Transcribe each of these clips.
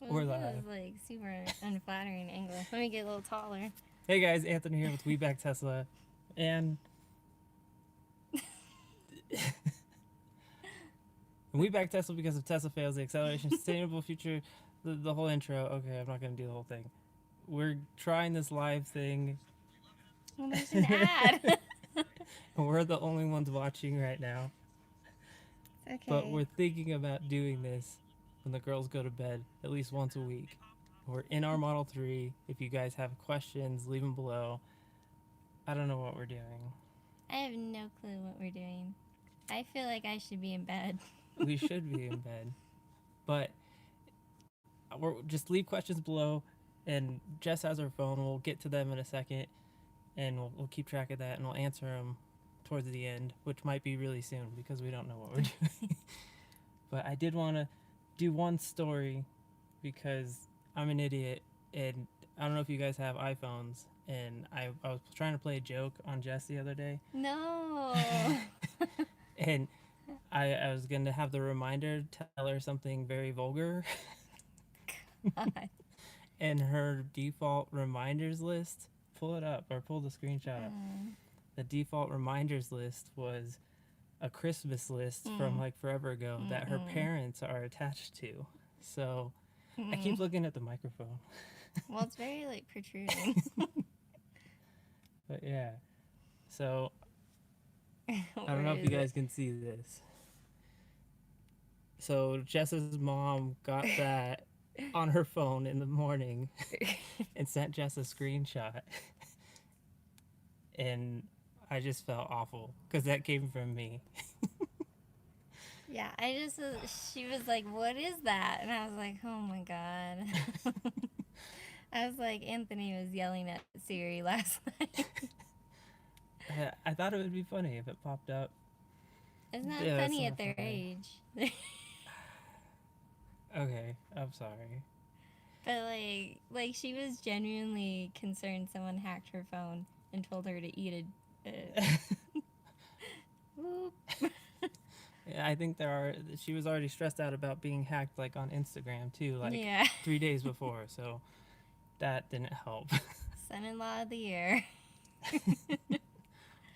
Well, We're this live. is like super unflattering angle. Let me get a little taller. Hey guys, Anthony here with WeBackTesla, and we back Tesla because if Tesla fails, the acceleration, sustainable future, the whole intro. Okay, I'm not gonna do the whole thing. We're trying this live thing, Well, there's an and ad. we're the only ones watching right now. It's But okay. we're thinking about doing this when the girls go to bed at least once a week. We're in our Model 3. If you guys have questions, leave them below. I don't know what we're doing. I have no clue what we're doing. I feel like I should be in bed. We should be in bed, but just leave questions below, and Jess has her phone. We'll get to them in a second, and we'll keep track of that, and we'll answer them towards the end, which might be really soon because we don't know what we're doing. But I did want to do one story because I'm an idiot, and I don't know if you guys have iPhones, and I was trying to play a joke on Jess the other day, No. and I was going to have the reminder tell her something very vulgar, God. and her default reminders list, pull it up or pull the screenshot up. The default reminders list was a Christmas list from like forever ago that her parents are attached to. So I keep looking at the microphone. Well, it's very like protruding. But yeah. So I don't Where know if you is it? guys can see this. So Jess's mom got that on her phone in the morning and sent Jess a screenshot. And I just felt awful because that came from me. Yeah, I just she was like, "What is that?" And I was like, "Oh my god." I was like, Anthony was yelling at Siri last night. I thought it would be funny if it popped up. It's not Yeah, it's funny not at their funny. age. Okay, I'm sorry. But like she was genuinely concerned someone hacked her phone and told her to eat whoop. I think she was already stressed out about being hacked like on Instagram too, like Yeah. 3 days before, so that didn't help. Son-in-law of the year.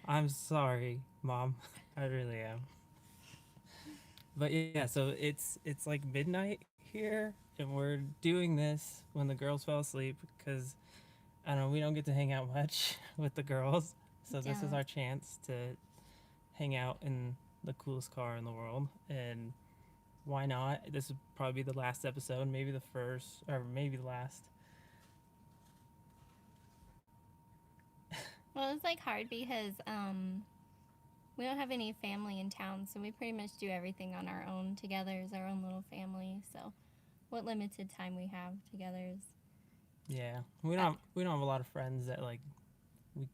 I'm sorry, Mom. I really am. But yeah, so it's like midnight here, and we're doing this when the girls fell asleep because I don't know, we don't get to hang out much with the girls. So this is Don't. our chance to hang out in the coolest car in the world, and why not? This would probably be the last episode, maybe the first, or maybe the last. Well, it's like hard because we don't have any family in town, so we pretty much do everything on our own together as our own little family. So, what limited time we have together is. Yeah, Uh, we don't have a lot of friends that like we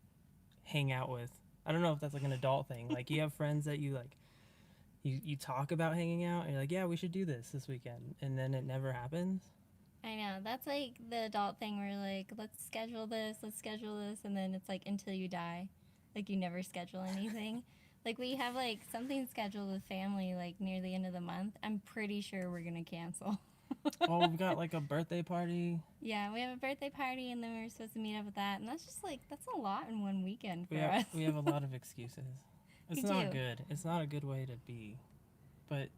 hang out with. I don't know if that's like an adult thing. Like you have friends that you like you talk about hanging out, and you're like, yeah, we should do this weekend, and then it never happens. I know that's like the adult thing where like let's schedule this, and then it's like until you die, like you never schedule anything. Like we have like something scheduled with family like near the end of the month. I'm pretty sure we're gonna cancel. Oh, we've got like a birthday party. Yeah, we have a birthday party, and then we were supposed to meet up with that, and that's just like that's a lot in one weekend We for have us. we have a lot of excuses. We It's not do. good. It's not a good way to be, but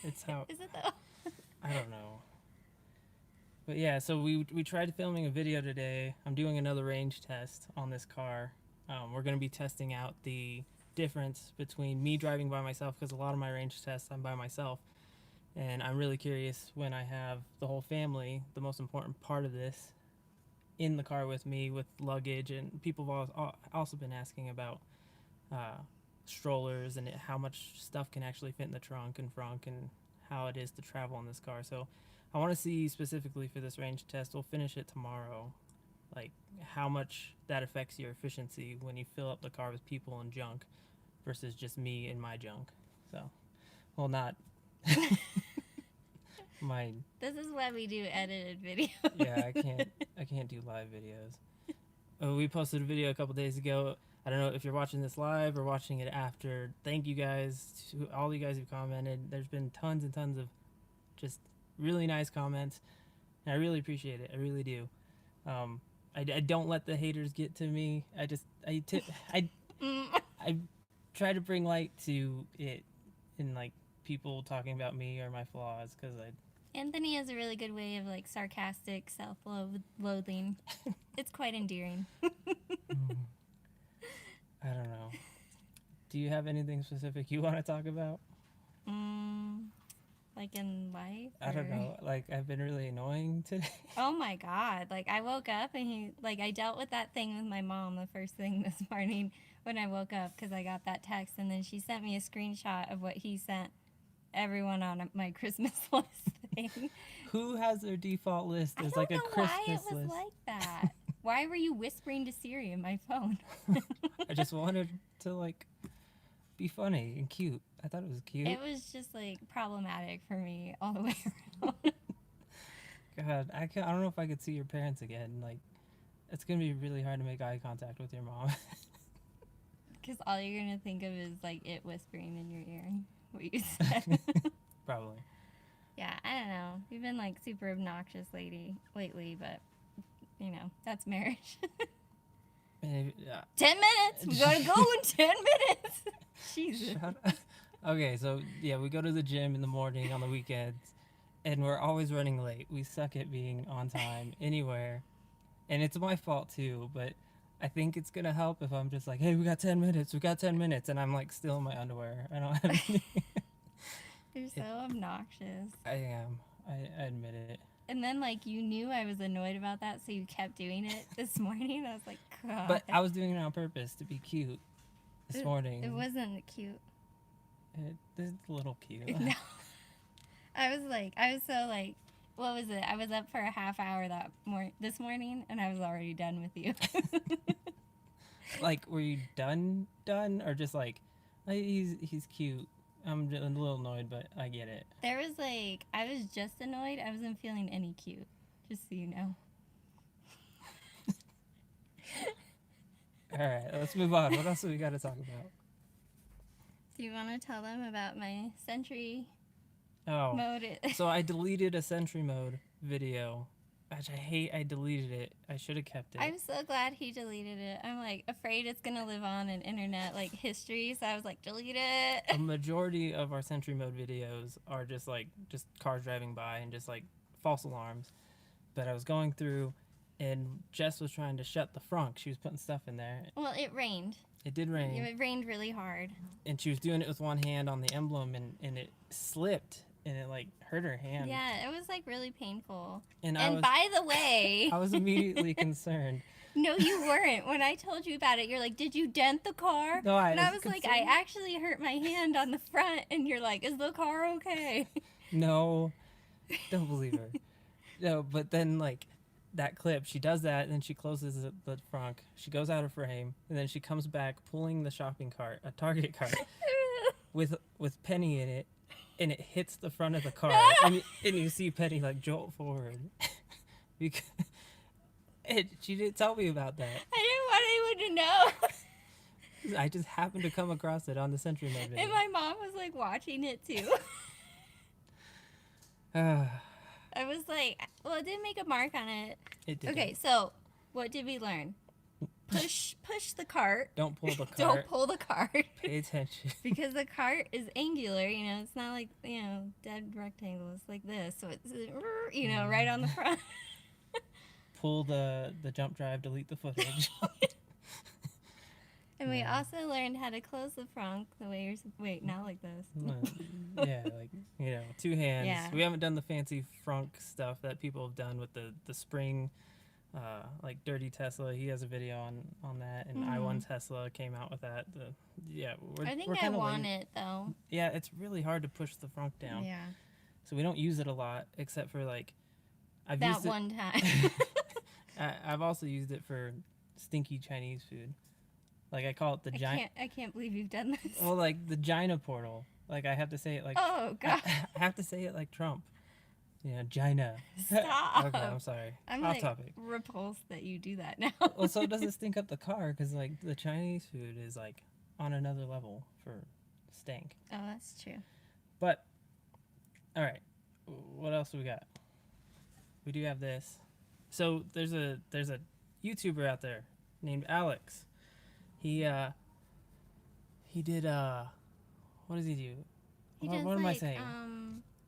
it's how Is it though? I don't know. But yeah, so we tried filming a video today. I'm doing another range test on this car. We're going to be testing out the difference between me driving by myself because a lot of my range tests I'm by myself, and I'm really curious when I have the whole family, the most important part of this, in the car with me with luggage, and people have also been asking about uh, strollers and how much stuff can actually fit in the trunk and frunk and how it is to travel in this car. So I want to see specifically for this range test. We'll finish it tomorrow. Like how much that affects your efficiency when you fill up the car with people and junk versus just me and my junk. So, well, not mine. This is why we do edited videos. Yeah, I can't do live videos. We posted a video a couple days ago. I don't know if you're watching this live or watching it after. Thank you guys to all you guys who commented. There's been tons and tons of just really nice comments, and I really appreciate it. I really do. I don't let the haters get to me. I try to bring light to it in like people talking about me or my flaws because Anthony has a really good way of like sarcastic self-loathing. It's quite endearing. I don't know. Do you have anything specific you want to talk about? Like in life? I don't know. Like, I've been really annoying today. Oh my God. Like, I woke up and I dealt with that thing with my mom the first thing this morning when I woke up because I got that text. And then she sent me a screenshot of what he sent everyone on my Christmas list thing. Who has their default list as like a Christmas list? I don't know why it was like that. Why were you whispering to Siri in my phone? I just wanted to, like, be funny and cute. I thought it was cute. It was just like problematic for me all the way around. God, I don't know if I could see your parents again. Like, it's gonna be really hard to make eye contact with your mom. Because all you're gonna think of is like it whispering in your ear what you said. Probably. Yeah, I don't know. You've been like super obnoxious lately, but you know, that's marriage. 10 10 minutes! We gotta go in 10 minutes! Jesus. Shut up. Okay, so yeah, we go to the gym in the morning on the weekends, and we're always running late. We suck at being on time anywhere, and it's my fault too, but I think it's gonna help if I'm just like, hey, we got 10 minutes, and I'm like still in my underwear. I don't have anything. You're so obnoxious. I am. I admit it. And then, like, you knew I was annoyed about that, so you kept doing it this morning. I was like, God. But I was doing it on purpose to be cute this morning. It wasn't cute. It's a little cute. No. I was so like, what was it? I was up for a half hour this morning, and I was already done with you. Like, were you done, or just like, he's cute? I'm a little annoyed, but I get it. There was like, I was just annoyed. I wasn't feeling any cute, just so you know. All right, let's move on. What else do we got to talk about? Do you want to tell them about my Sentry mode? So I deleted a Sentry mode video, which I hate. I deleted it. I should have kept it. I'm so glad he deleted it. I'm like afraid it's gonna live on in internet like history, so I was like, delete it. A majority of our Sentry mode videos are just cars driving by and just like false alarms. But I was going through, and Jess was trying to shut the frunk. She was putting stuff in there. Well, it rained. It did rain. It rained really hard. And she was doing it with one hand on the emblem, and it slipped, and it like hurt her hand. Yeah, it was like really painful. And by the way, I was immediately concerned. No, you weren't. When I told you about it, you're like, did you dent the car? No, and I was like, I actually hurt my hand on the front, and you're like, is the car okay? No, don't believe her. No, but then like that clip, she does that, and then she closes the frunk. She goes out of frame, and then she comes back pulling the shopping cart, a Target cart, with Penny in it, and it hits the front of the car, and you see Penny like jolt forward. Because she didn't tell me about that. I didn't want anyone to know. I just happened to come across it on the Sentry Mode video. And my mom was like watching it too. I was like, well, it didn't make a mark on it. It did. Okay, so what did we learn? Push the cart. Don't pull the cart. Don't pull the cart. Pay attention. Because the cart is angular, you know, it's not like, you know, dead rectangle. It's like this. So it's, you know, right on the front. Pull the jump drive, delete the footage. And we also learned how to close the frunk the way wait, not like this. Yeah, like, you know, two hands. Yeah. We haven't done the fancy frunk stuff that people have done with the spring, like Dirty Tesla. He has a video on that, and I Won Tesla came out with that. I think I want it though. Yeah, it's really hard to push the frunk down. Yeah. So we don't use it a lot, except for like I've that used it one time. I've also used it for stinky Chinese food. Like I call it the giant. I can't believe you've done this. Well, like the Gina portal. Like I have to say it like. Oh God. I have to say it like Trump. You know, Gina. Stop. Okay, I'm sorry. I'm Off like topic. repulsed that you do that now. Well, so it doesn't stink up the car because like the Chinese food is like on another level for stink. Oh, that's true. But all right, what else we got? We do have this. So there's a YouTuber out there named Alex. He did what does he do? He does What am I like saying?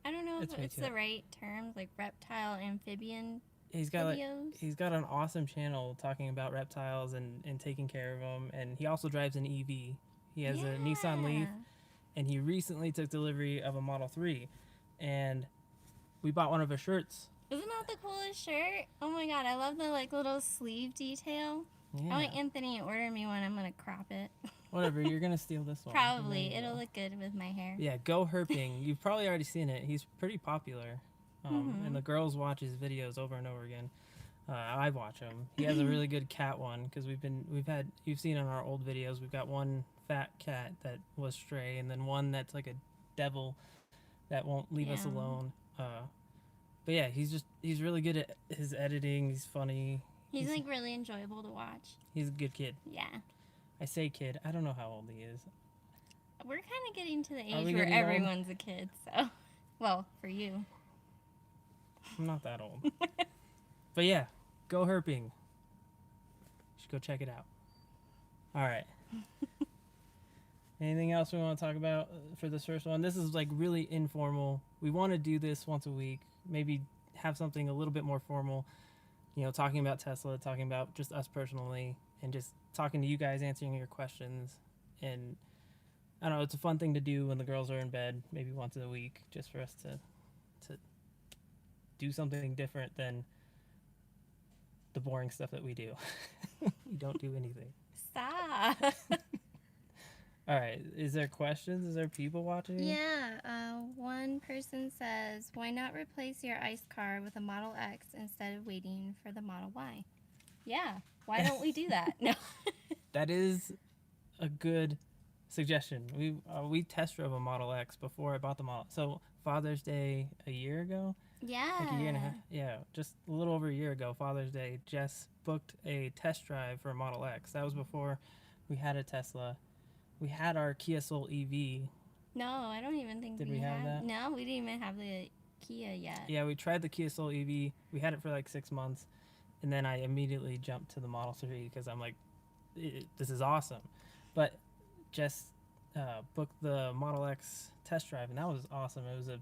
I don't know It's if way it's too the right terms, like reptile amphibian He's got videos. he's got an awesome channel talking about reptiles and taking care of them, and he also drives an EV. He has a Nissan Leaf, and he recently took delivery of a Model 3, and we bought one of his shirts. Isn't that the coolest shirt? Oh my god, I love the like little sleeve detail. Yeah. I want Anthony to order me one. I'm gonna crop it. Whatever, you're gonna steal this one. Probably. It'll look good with my hair. Yeah, Go Herping. You've probably already seen it. He's pretty popular. And the girls watch his videos over and over again. I watch him. He has a really good cat one because you've seen in our old videos. We've got one fat cat that was stray, and then one that's like a devil that won't leave us alone. But yeah, he's really good at his editing. He's funny. He's like really enjoyable to watch. He's a good kid. Yeah. I say kid. I don't know how old he is. We're kind of getting to the age where everyone's a kid. So, well, for you. I'm not that old. But yeah, Go Herping. You should go check it out. All right. Anything else we want to talk about for this first one? This is like really informal. We want to do this once a week. Maybe have something a little bit more formal. You know, talking about Tesla, talking about just us personally, and just talking to you guys, answering your questions. And I don't know, it's a fun thing to do when the girls are in bed, maybe once a week, just for us to do something different than the boring stuff that we do. We don't do anything. Stop. All right. Is there questions? Is there people watching? Yeah. One person says, why not replace your ICE car with a Model X instead of waiting for the Model Y? Yeah. Why don't we do that? No. That is a good suggestion. We test drove a Model X before I bought the Model. So Father's Day a year ago. Yeah. Like a year and a half. Yeah, just a little over a year ago, Father's Day, Jess booked a test drive for a Model X. That was before we had a Tesla. We had our Kia Soul EV. No, I don't even think Did we have that? No, we didn't even have the Kia yet. Yeah, we tried the Kia Soul EV. We had it for like 6 months. And then I immediately jumped to the Model 3 because I'm like, this is awesome. But Jess booked the Model X test drive, and that was awesome. It was a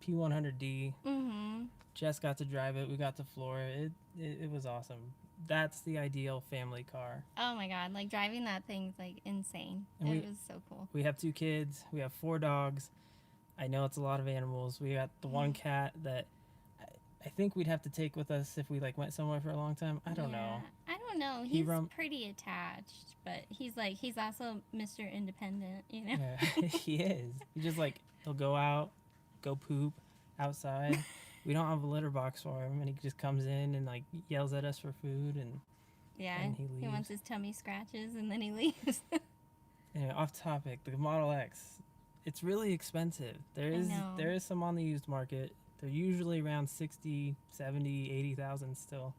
P100D. Mm-hmm. Jess got to drive it. We got to floor it. It was awesome. That's the ideal family car. Oh my god, like driving that thing's like insane. And it was so cool. We have 2 kids. We have 4 dogs. I know it's a lot of animals. We got the one cat that I think we'd have to take with us if we like went somewhere for a long time. I don't know. I don't know. He's pretty attached, but he's also Mr. Independent, you know? Yeah, he is. He just like, he'll go out, go poop outside. We don't have a litter box for him, and he just comes in and like yells at us for food, and and he wants his tummy scratches, and then he leaves. Anyway, off topic, the Model X, it's really expensive. There is some on the used market. They're usually around 60, 70, 80,000 still.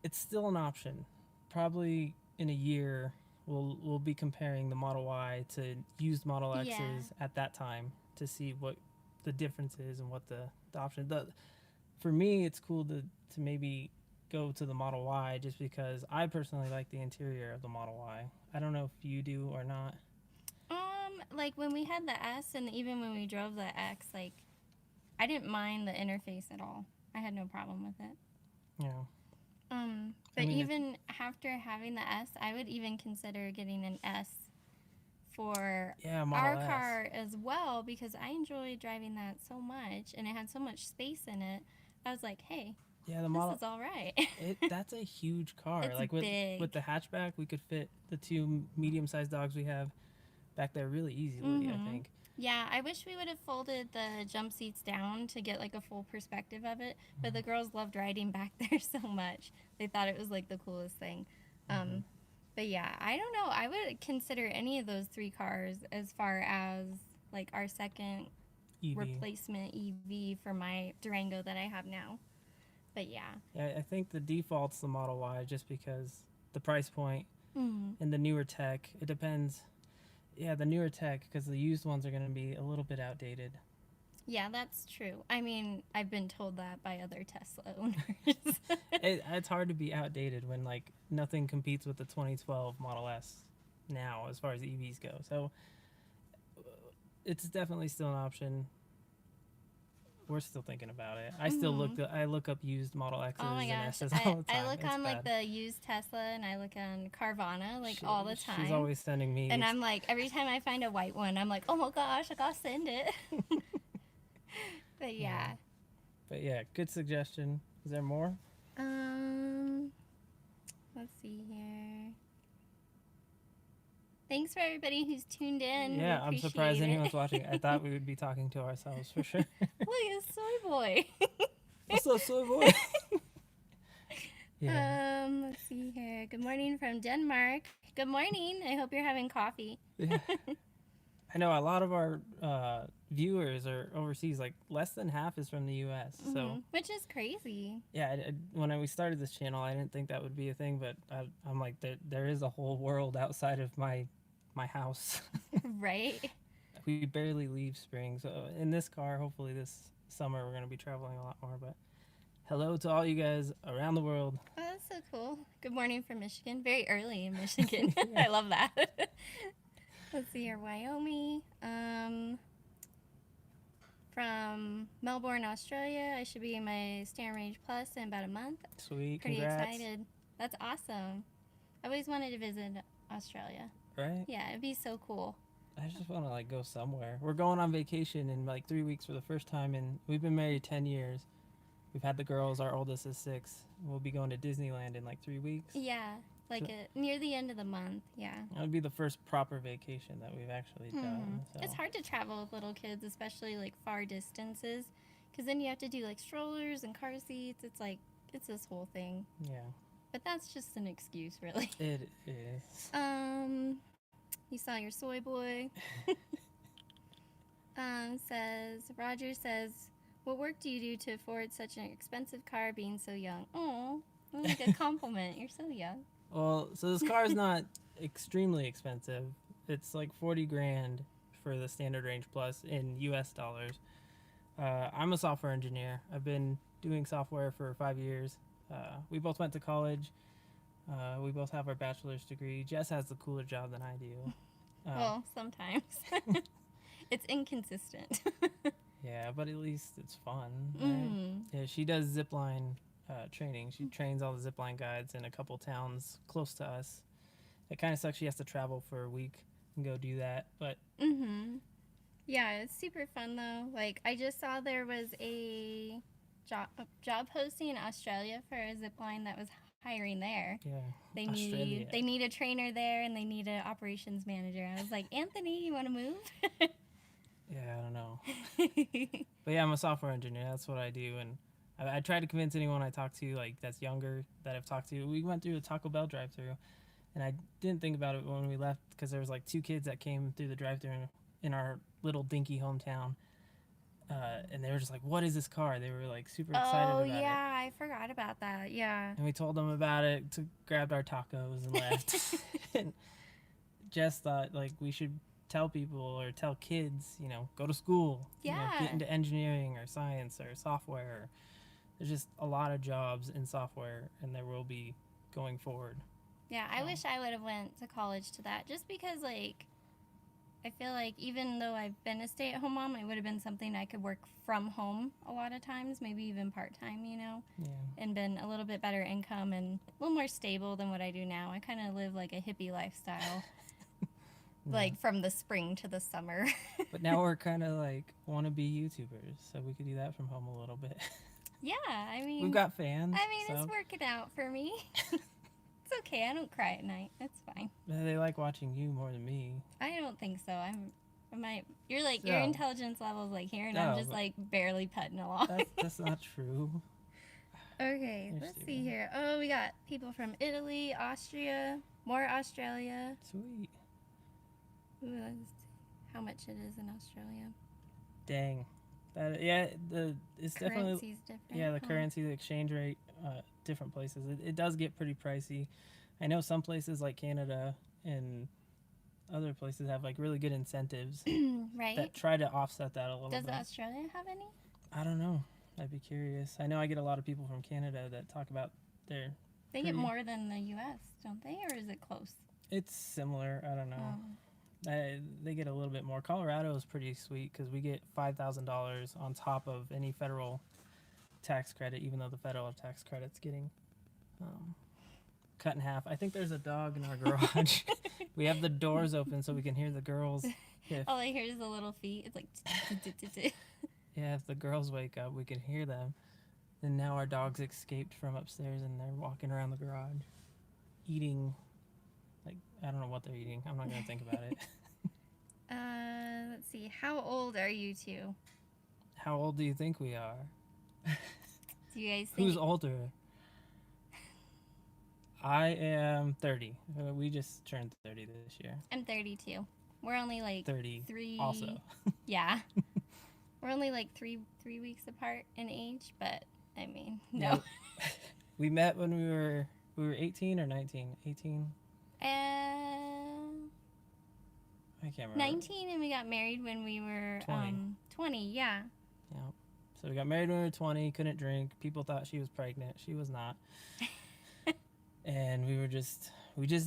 It's still an option. Probably in a year, we'll be comparing the Model Y to used Model X's at that time to see what the difference is and what the option. For me, it's cool to maybe go to the Model Y just because I personally like the interior of the Model Y. I don't know if you do or not. Like when we had the S and even when we drove the X, like I didn't mind the interface at all. I had no problem with it. Yeah. But even after having the S, I would even consider getting an S for our car as well because I enjoy driving that so much and it had so much space in it. I was like, hey, the Model, this is all right. That's a huge car. It's like big. With the hatchback, we could fit the 2 medium-sized dogs we have back there really easily, I think. Yeah, I wish we would have folded the jump seats down to get like a full perspective of it, but the girls loved riding back there so much. They thought it was like the coolest thing. But yeah, I don't know. I would consider any of those 3 cars as far as like our second replacement EV for my Durango that I have now. But yeah. Yeah, I think the default's the Model Y just because the price point and the newer tech. It depends. Yeah, the newer tech because the used ones are going to be a little bit outdated. Yeah, that's true. I mean, I've been told that by other Tesla owners. It's hard to be outdated when like nothing competes with the 2012 Model S now as far as EVs go. So it's definitely still an option. We're still thinking about it. I still look up used Model X's Oh my and gosh, S's all the time. I look It's on like bad. the used Tesla and I look on Carvana like She- all the time. She's always sending me. And I'm like, every time I find a white one, I'm like, oh my gosh, I gotta send it. But yeah. But yeah, good suggestion. Is there more? Let's see here. Thanks for everybody who's tuned in. Yeah, I'm surprised Appreciate it. anyone's watching. I thought we would be talking to ourselves for sure. Look at Soy Boy. What's up, soy boy? Yeah. Let's see here. Good morning from Denmark. Good morning. I hope you're having coffee. Yeah. I know a lot of our viewers are overseas. Like less than half is from the U.S. So Which is crazy. yeah, when we started this channel, I didn't think that would be a thing, but I'm like, there is a whole world outside of my house. Right? We barely leave Spring, so in this car, hopefully this summer we're gonna be traveling a lot more. But hello to all you guys around the world. Oh, that's so cool. Good morning from Michigan. Very early in Michigan. I love that. Let's see here. Wyoming. From Melbourne, Australia. I should be in my Stand Range Plus in about a month. Sweet, Pretty congrats. excited. That's awesome. I always wanted to visit Australia. Right? Yeah, it'd be so cool. I just want to like go somewhere. We're going on vacation in like 3 weeks for the first time, and we've been married 10 years. We've had the girls. Our oldest is 6. We'll be going to Disneyland in like 3 weeks. Yeah, like near the end of the month. Yeah. That would be the first proper vacation that we've actually done. So. It's hard to travel with little kids, especially like far distances, because then you have to do like strollers and car seats. It's like, it's this whole thing. Yeah. But that's just an excuse, really. It is. You saw your soy boy. Roger says, what work do you do to afford such an expensive car being so young? Oh, like a compliment. You're so young. Well, so this car is not extremely expensive. It's like 40 grand for the standard range plus in US dollars. I'm a software engineer. I've been doing software for 5 years. We both went to college. We both have our bachelor's degree. Jess has the cooler job than I do. Well, sometimes. It's inconsistent. Yeah, but at least it's fun, right? Yeah, she does zipline training. She trains all the zipline guides in a couple towns close to us. It kind of sucks she has to travel for a week and go do that, but... Yeah, it's super fun, though. Like, I just saw there was a job posting in Australia for a zipline that was hiring there. Yeah, They Australia. need a trainer there, and they need an operations manager. I was like, Anthony, you want to move? Yeah, I don't know. But yeah, I'm a software engineer. That's what I do. And I try to convince anyone I talk to, like, that's younger, that I've talked to. We went through a Taco Bell drive-thru, and I didn't think about it when we left because there was, like, 2 kids that came through the drive-thru in our little dinky hometown. And they were just like, what is this car? They were, like, super excited about it. Oh, yeah, I forgot about that. Yeah. And we told them about it, grabbed our tacos and left. And Jess thought, like, we should tell people or tell kids, you know, go to school. Yeah. You know, get into engineering or science or software. There's just a lot of jobs in software, and there will be going forward. Yeah, I wish I would have went to college to that, just because, like, I feel like even though I've been a stay-at-home mom, it would have been something I could work from home a lot of times, maybe even part-time, you know, and been a little bit better income and a little more stable than what I do now. I kind of live like a hippie lifestyle, like from the spring to the summer. But now we're kind of like wannabe YouTubers, so we could do that from home a little bit. Yeah, I mean, We've got fans. I mean, so. it's working out for me. It's okay. I don't cry at night. It's fine. They like watching you more than me. I don't think so. You're like, your intelligence level's like here, and I'm just like barely putting along. That's not true. Okay, let's see here. Oh, we got people from Italy, Austria, more Australia. Sweet. Ooh, let's see how much it is in Australia. Dang. It's definitely Currency's different. Yeah, the currency, the exchange rate, different places. It does get pretty pricey. I know some places like Canada and other places have like really good incentives Right? that try to offset that a little Does bit. Australia have any? I don't know. I'd be curious. I know I get a lot of people from Canada that talk about their. They get more than the U.S., don't they? Or is it close? It's similar. I don't know. They get a little bit more. Colorado is pretty sweet because we get $5,000 on top of any federal tax credit, even though the federal tax credit's getting cut in half. I think there's a dog in our garage. We have the doors open so we can hear the girls. All I hear is the little feet. It's like... Yeah, if the girls wake up, we can hear them. And now our dogs escaped from upstairs and they're walking around the garage eating, like, I don't know what they're eating. I'm not going to think about it. Let's see. How old are you two? How old do you think we are? Do you guys think... Who's older? I am 30. We just turned 30 this year. I'm 32. We're only like 30 three... also. Yeah. We're only like three weeks apart in age, but I mean, no. Yep. We met when we were 18 or 19? 18? I can't remember. 19, and we got married when we were 20, yeah. Yeah. So we got married when we were 20, couldn't drink. People thought she was pregnant. She was not. And we just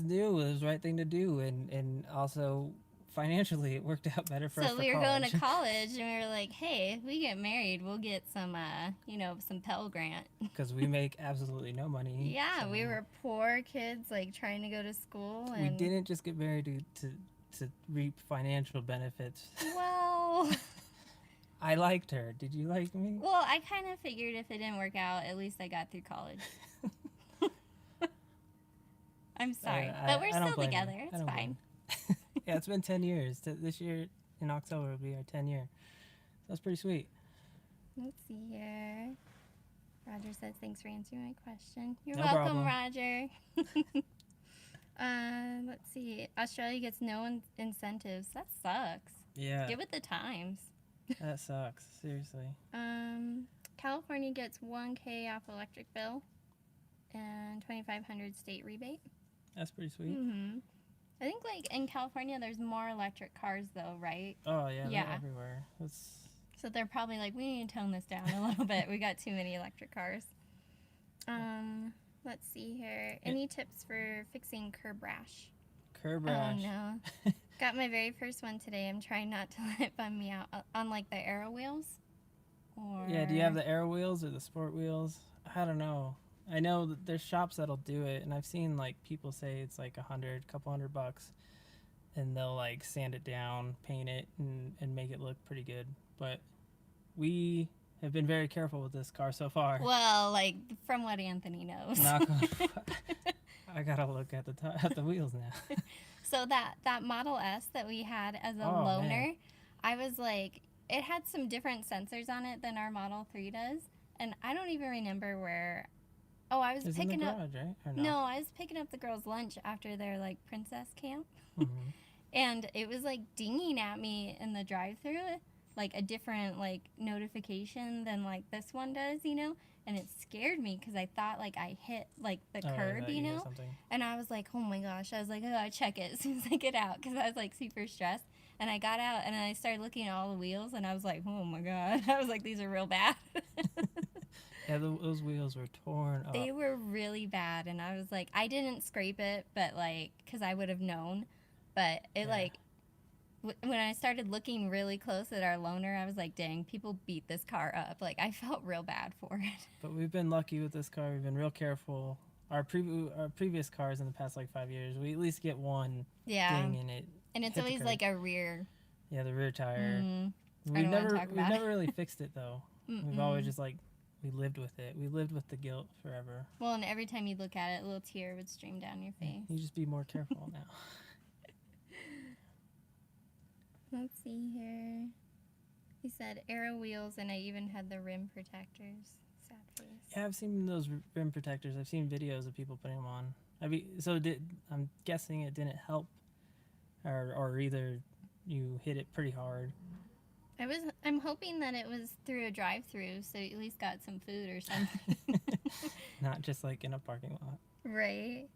knew it was the right thing to do. And also financially it worked out better for us. So we were going to college and we were like, hey, if we get married, we'll get some, some Pell Grant. Because we make absolutely no money. Yeah, so. We were poor kids, like trying to go to school. And... We didn't just get married to reap financial benefits. Well... I liked her. Did you like me? Well, I kind of figured if it didn't work out, at least I got through college. I'm sorry. But we're still together. It's fine. Yeah, it's been 10 years. This year, in October, will be our 10 year. So that's pretty sweet. Let's see here. Roger says, thanks for answering my question. You're no welcome, problem. Roger. Let's see. Australia gets no incentives. That sucks. Yeah. Get with the times. That sucks. Seriously. California gets $1,000 off electric bill and $2,500 state rebate. That's pretty sweet. Mm-hmm. I think, like, in California, there's more electric cars, though, right? Oh, yeah. They're everywhere. So they're probably like, we need to tone this down a little bit. We got too many electric cars. Let's see here. Any tips for fixing curb rash? Curb rash? Oh, no. Got my very first one today. I'm trying not to let it bum me out. On, like, the aero wheels? Or... Yeah, do you have the aero wheels or the sport wheels? I don't know. I know that there's shops that'll do it, and I've seen like people say it's like couple $100, and they'll like sand it down, paint it, and make it look pretty good. But we have been very careful with this car so far. Well, like from what Anthony knows. Knock on wood. I gotta look at the wheels now. So that Model S that we had as a loaner, man. I was like, it had some different sensors on it than our Model 3 does, and I don't even remember where. Oh, I was picking in the up. Garage, right? Or no, I was picking up the girls' lunch after their like princess camp, and it was like dinging at me in the drive-thru, like a different like notification than like this one does, and it scared me because I thought like I hit like the curb, and I was like, oh my gosh, I was like, oh, I check it as soon as I get out because I was like super stressed, and I got out and then I started looking at all the wheels and I was like, oh my god, I was like, these are real bad. Yeah, those wheels were torn up. They were really bad, and I was like, I didn't scrape it, but like, because I would have known, but it like, when I started looking really close at our loaner, I was like, dang, people beat this car up. Like, I felt real bad for it. But we've been lucky with this car. We've been real careful. Our previous cars in the past like 5 years, we at least get one ding in it. And it's always like a rear. Yeah, the rear tire. We've never really fixed it though. We've always just like, we lived with it. We lived with the guilt forever. Well, and every time you look at it, a little tear would stream down your face. You just be more careful now. Let's see here. He said aero wheels, and I even had the rim protectors. Sad face. Yeah, I've seen those rim protectors. I've seen videos of people putting them on. I'm guessing it didn't help, or either you hit it pretty hard. I'm hoping that it was through a drive-through, so you at least got some food or something. Not just like in a parking lot. Right.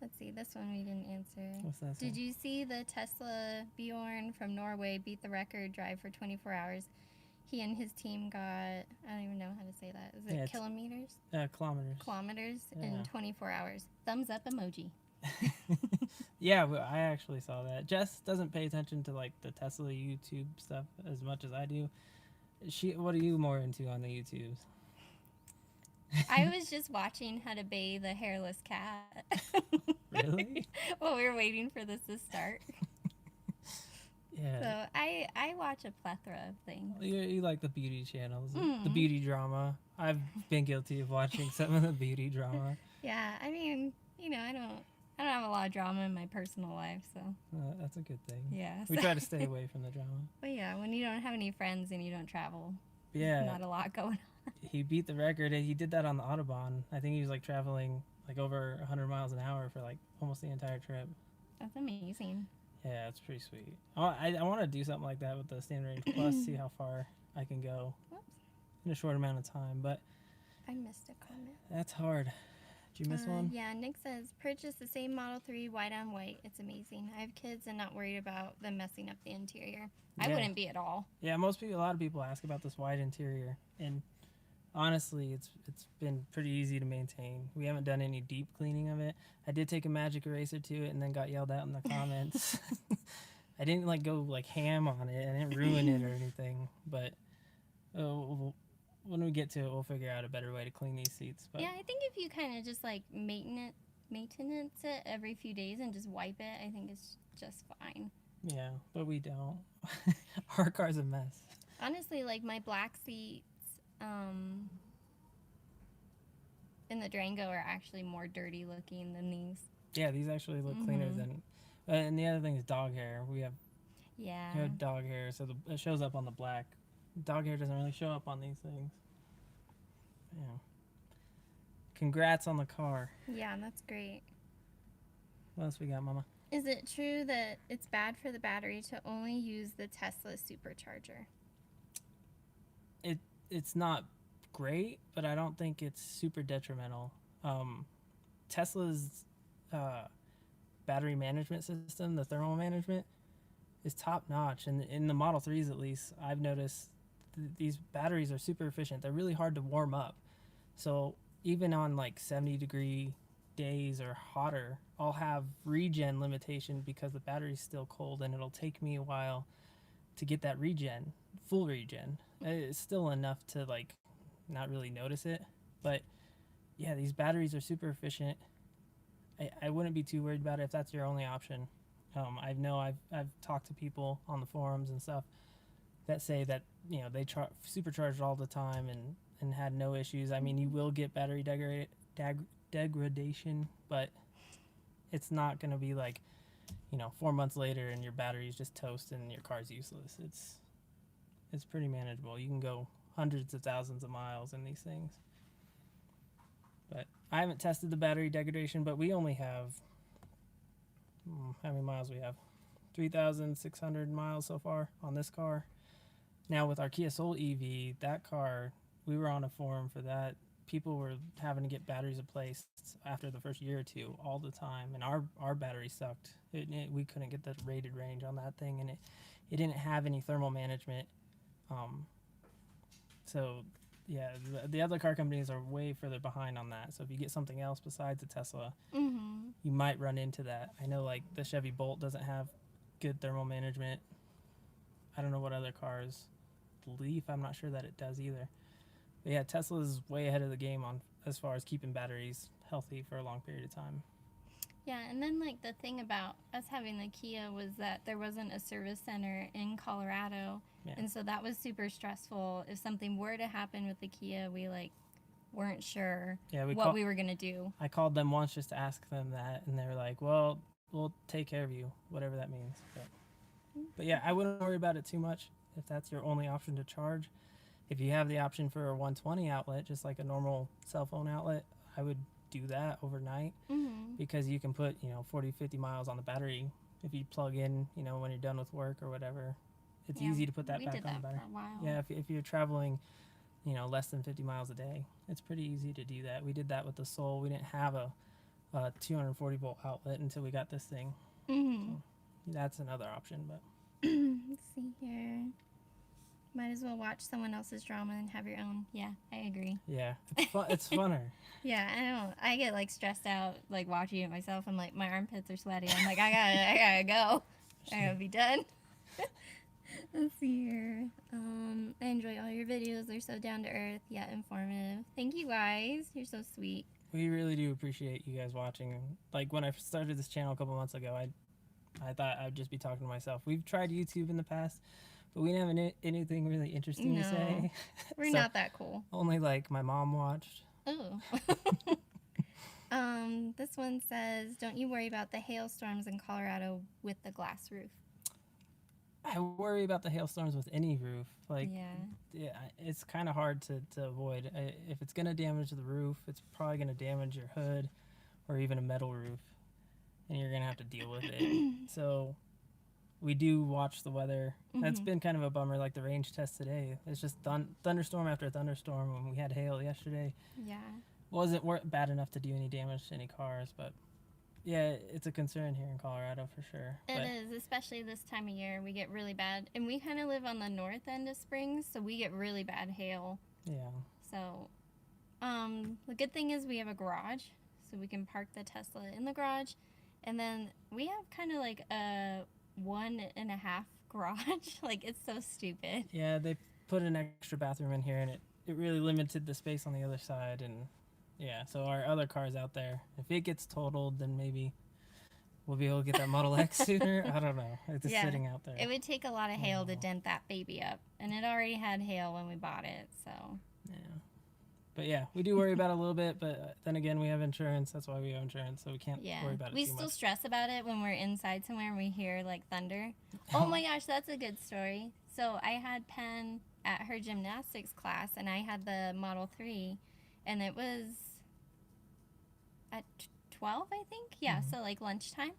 Let's see, this one we didn't answer. What's that? Did you see the Tesla Bjorn from Norway beat the record drive for 24 hours? He and his team got, I don't even know how to say that. Is it kilometers? Kilometers. Kilometers in 24 hours. Thumbs up emoji. Yeah, but I actually saw that. Jess doesn't pay attention to like the Tesla YouTube stuff as much as I do. What are you more into on the YouTubes? I was just watching how to bathe a hairless cat. Really? While we were waiting for this to start. Yeah. So I watch a plethora of things. You like the beauty channels, the beauty drama. I've been guilty of watching some of the beauty drama. Yeah, I mean, I don't have a lot of drama in my personal life, so. That's a good thing. Yeah. We try to stay away from the drama. But yeah, when you don't have any friends and you don't travel, yeah, not a lot going on. He beat the record. He did that on the Autobahn. I think he was like traveling like over 100 miles an hour for like almost the entire trip. That's amazing. Yeah, it's pretty sweet. I want to do something like that with the Standard Range Plus, see how far I can go in a short amount of time. But I missed a comment. That's hard. Did you miss one? Yeah, Nick says, purchase the same Model 3 white on white. It's amazing. I have kids and not worried about them messing up the interior. I wouldn't be at all. Yeah, a lot of people ask about this white interior, and honestly, it's been pretty easy to maintain. We haven't done any deep cleaning of it. I did take a magic eraser to it and then got yelled at in the comments. I didn't like go like ham on it. I didn't ruin it or anything. But when we get to it, we'll figure out a better way to clean these seats. But yeah, I think if you kind of just like maintenance it every few days and just wipe it, I think it's just fine. Yeah, but we don't. Our car's a mess. Honestly, like my black seats in the Durango are actually more dirty looking than these. Yeah, these actually look cleaner than. And the other thing is dog hair. We have dog hair, so it shows up on the black. Dog hair doesn't really show up on these things. Yeah. Congrats on the car. Yeah, that's great. What else we got, Mama? Is it true that it's bad for the battery to only use the Tesla supercharger? It's not great, but I don't think it's super detrimental. Tesla's battery management system, the thermal management, is top notch. And in the Model 3s, at least, I've noticed these batteries are super efficient. They're really hard to warm up. So even on like 70-degree days or hotter, I'll have regen limitation because the battery's still cold, and it'll take me a while to get that full regen. It's still enough to like not really notice it, but yeah, these batteries are super efficient. I wouldn't be too worried about it if that's your only option. I've talked to people on the forums and stuff that say that they supercharged all the time and had no issues. I mean, you will get battery degradation, but it's not going to be like 4 months later and your battery's just toast and your car's useless. It's pretty manageable. You can go hundreds of thousands of miles in these things. But I haven't tested the battery degradation, but we only have how many miles we have? 3,600 miles so far on this car. Now with our Kia Soul EV, that car, we were on a forum for that. People were having to get batteries replaced after the first year or two all the time, and our battery sucked. We couldn't get the rated range on that thing, and it didn't have any thermal management. So yeah, the other car companies are way further behind on that. So if you get something else besides a Tesla, you might run into that. I know like the Chevy Bolt doesn't have good thermal management. I don't know what other cars. Leaf, I'm not sure that it does either. But yeah, Tesla's way ahead of the game on as far as keeping batteries healthy for a long period of time. Yeah, and then like the thing about us having the Kia was that there wasn't a service center in Colorado. Yeah. And so that was super stressful. If something were to happen with the Kia, we like weren't sure what we were going to do. I called them once just to ask them that, and they were like, well, we'll take care of you, whatever that means. But yeah, I wouldn't worry about it too much if that's your only option to charge. If you have the option for a 120 outlet, just like a normal cell phone outlet, I would do that overnight because you can put 40, 50 miles on the battery if you plug in when you're done with work or whatever. It's easy to put that back on the battery. For a while. Yeah, if you're traveling less than 50 miles a day, it's pretty easy to do that. We did that with the Soul. We didn't have a a 240 volt outlet until we got this thing. Mm-hmm. That's another option, but Let's see here. Might as well watch someone else's drama and have your own. Yeah, I agree. yeah, it's funner. Yeah, I don't. I get like stressed out like watching it myself. I'm like, my armpits are sweaty. I'm like, I gotta go. I gotta be done. Let's see here. I enjoy all your videos. They're so down to earth yet informative. Thank you guys. You're so sweet. We really do appreciate you guys watching. Like when I started this channel a couple months ago, I thought I'd just be talking to myself. We've tried YouTube in the past, but we didn't have anything really interesting to say. We're So, not that cool. only like my mom watched. Oh. This one says, don't you worry about the hailstorms in Colorado with the glass roof? I worry about the hailstorms with any roof. Like, Yeah. it's kind of hard to avoid. If it's going to damage the roof, it's probably going to damage your hood or even a metal roof, and you're going to have to deal with it. So we do watch the weather. That's been kind of a bummer, like the range test today. It's just thunderstorm after thunderstorm. When we had hail yesterday, Yeah. wasn't bad enough to do any damage to any cars, but yeah, it's a concern here in Colorado for sure. It is, especially this time of year. We get really bad, and we kind of live on the north end of Springs, so we get really bad hail. Yeah. So, the good thing is we have a garage, so we can park the Tesla in the garage, and then we have kind of like a 1.5 garage. Like, it's so stupid. Yeah, they put an extra bathroom in here, and it really limited the space on the other side, and yeah, so our other car's out there. If it gets totaled, then maybe we'll be able to get that Model X sooner. I don't know. It's just sitting out there. It would take a lot of hail to dent that baby up, and it already had hail when we bought it, so. Yeah. But yeah, we do worry about it a little bit, but then again, we have insurance. That's why we have insurance, so we can't worry about it We too still much. stress about it when we're inside somewhere and we hear, like, thunder. Oh my gosh, that's a good story. So I had Penn at her gymnastics class, and I had the Model 3, and it was at 12, I think. Yeah, so like lunchtime.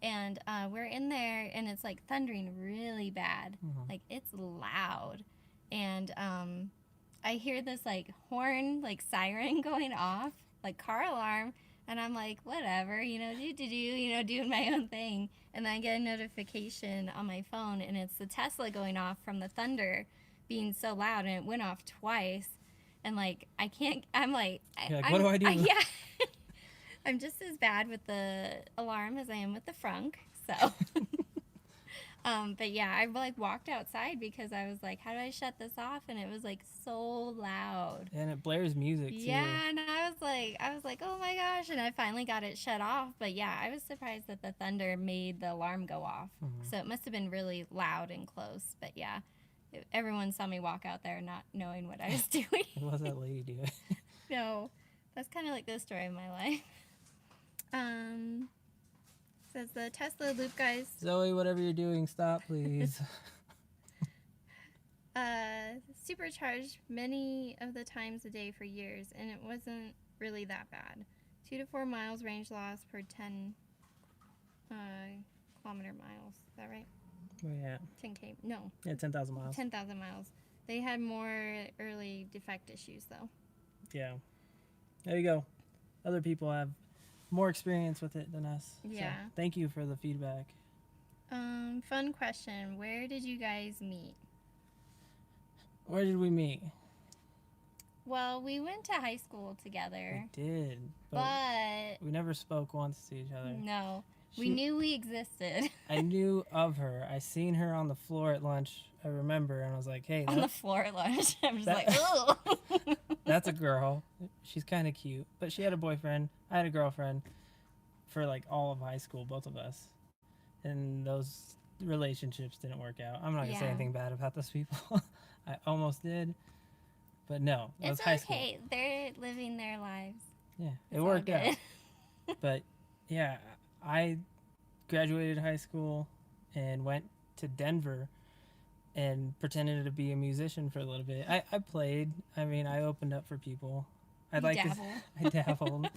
And we're in there, and it's like thundering really bad. Like, it's loud. And I hear this like horn, like siren going off, like car alarm. And I'm like, whatever, doing my own thing. And then I get a notification on my phone, and it's the Tesla going off from the thunder being so loud, and it went off twice. And like, I can't, I'm like, what do I do? Yeah. I'm just as bad with the alarm as I am with the frunk, so. But yeah, I like walked outside because I was like, how do I shut this off? And it was like so loud. And it blares music too. Yeah, and I was like, oh my gosh, and I finally got it shut off. But yeah, I was surprised that the thunder made the alarm go off. So it must have been really loud and close. But yeah, everyone saw me walk out there not knowing what I was doing. What was that lady doing? No, that's kind of like the story of my life. Says the Tesla loop guys. Zoe, whatever you're doing, stop, please. Supercharged many of the times a day for years, and it wasn't really that bad. 2 to 4 miles range loss per 10 kilometer miles. Is that right? Where you at? 10K. No. Yeah, 10,000 miles. 10,000 miles. They had more early defect issues, though. Yeah. There you go. Other people have more experience with it than us. Yeah. So, thank you for the feedback. Fun question. Where did you guys meet? Where did we meet? Well, we went to high school together. We did. But we never spoke once to each other. No. We knew we existed. I knew of her. I seen her on the floor at lunch. I remember, and I was like, hey. On the floor at lunch. I'm just like, ugh. That's a girl. She's kind of cute. But she had a boyfriend. I had a girlfriend for like all of high school, both of us. And those relationships didn't work out. I'm not going to say anything bad about those people. I almost did. But no, it was high school. It's okay. They're living their lives. Yeah, it worked out. But yeah, I graduated high school and went to Denver and pretended to be a musician for a little bit. I played. I mean, I opened up for people. I dabbled.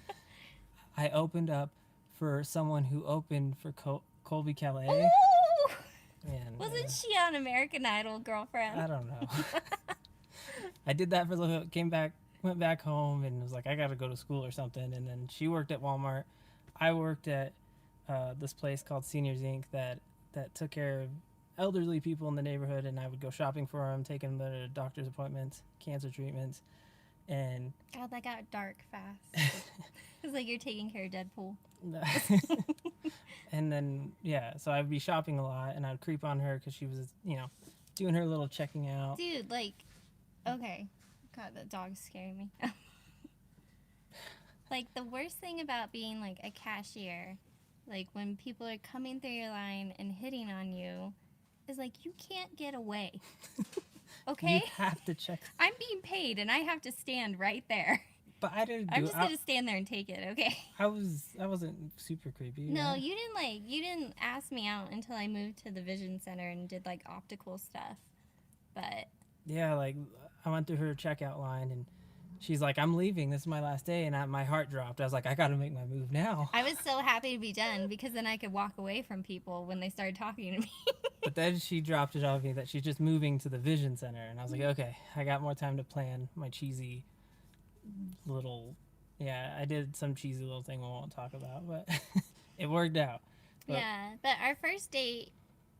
I opened up for someone who opened for Colby Calais. Ooh! Man, Wasn't she on American Idol, girlfriend? I don't know. I did that for a little bit, went back home, and was like, I got to go to school or something. And then she worked at Walmart. I worked at this place called Seniors Inc. that took care of elderly people in the neighborhood, and I would go shopping for them, taking them to doctor's appointments, cancer treatments, and God, that got dark fast. It's like you're taking care of Deadpool. and then yeah, so I'd be shopping a lot, and I'd creep on her because she was, doing her little checking out. Dude, like, okay. God, the dog's scaring me. Like, the worst thing about being, like, a cashier, like, when people are coming through your line and hitting on you, is, like, you can't get away. Okay? You have to check. I'm being paid, and I have to stand right there. But I didn't do I'm just going to stand there and take it, okay? I wasn't super creepy. No, right? you didn't ask me out until I moved to the vision center and did, like, optical stuff. But Yeah, like, I went through her checkout line, and she's like, I'm leaving. This is my last day. And my heart dropped. I was like, I got to make my move now. I was so happy to be done because then I could walk away from people when they started talking to me. But then she dropped it off me that she's just moving to the vision center. And I was like, okay, I got more time to plan my cheesy little. Yeah, I did some cheesy little thing we won't talk about, but it worked out. But Yeah, but our first date,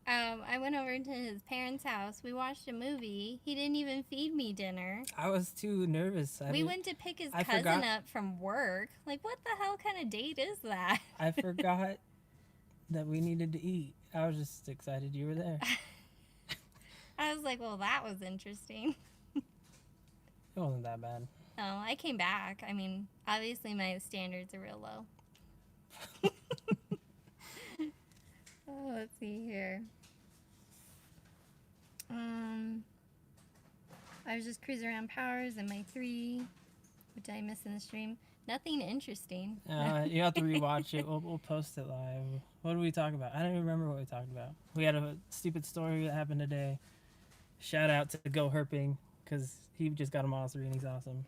I went over to his parents' house. We watched a movie. He didn't even feed me dinner. I was too nervous. We went to pick his I cousin forgot- up from work. Like, what the hell kind of date is that? I forgot that we needed to eat. I was just excited you were there. I was like, well, that was interesting. It wasn't that bad. Oh, I came back. I mean, obviously my standards are real low. Oh, let's see here. I was just cruising around Powers in my 3. What did I miss in the stream? Nothing interesting. You have to rewatch it. We'll post it live. What did we talk about? I don't even remember what we talked about. We had a stupid story that happened today. Shout out to Go Herping because he just got a Model 3 and he's awesome.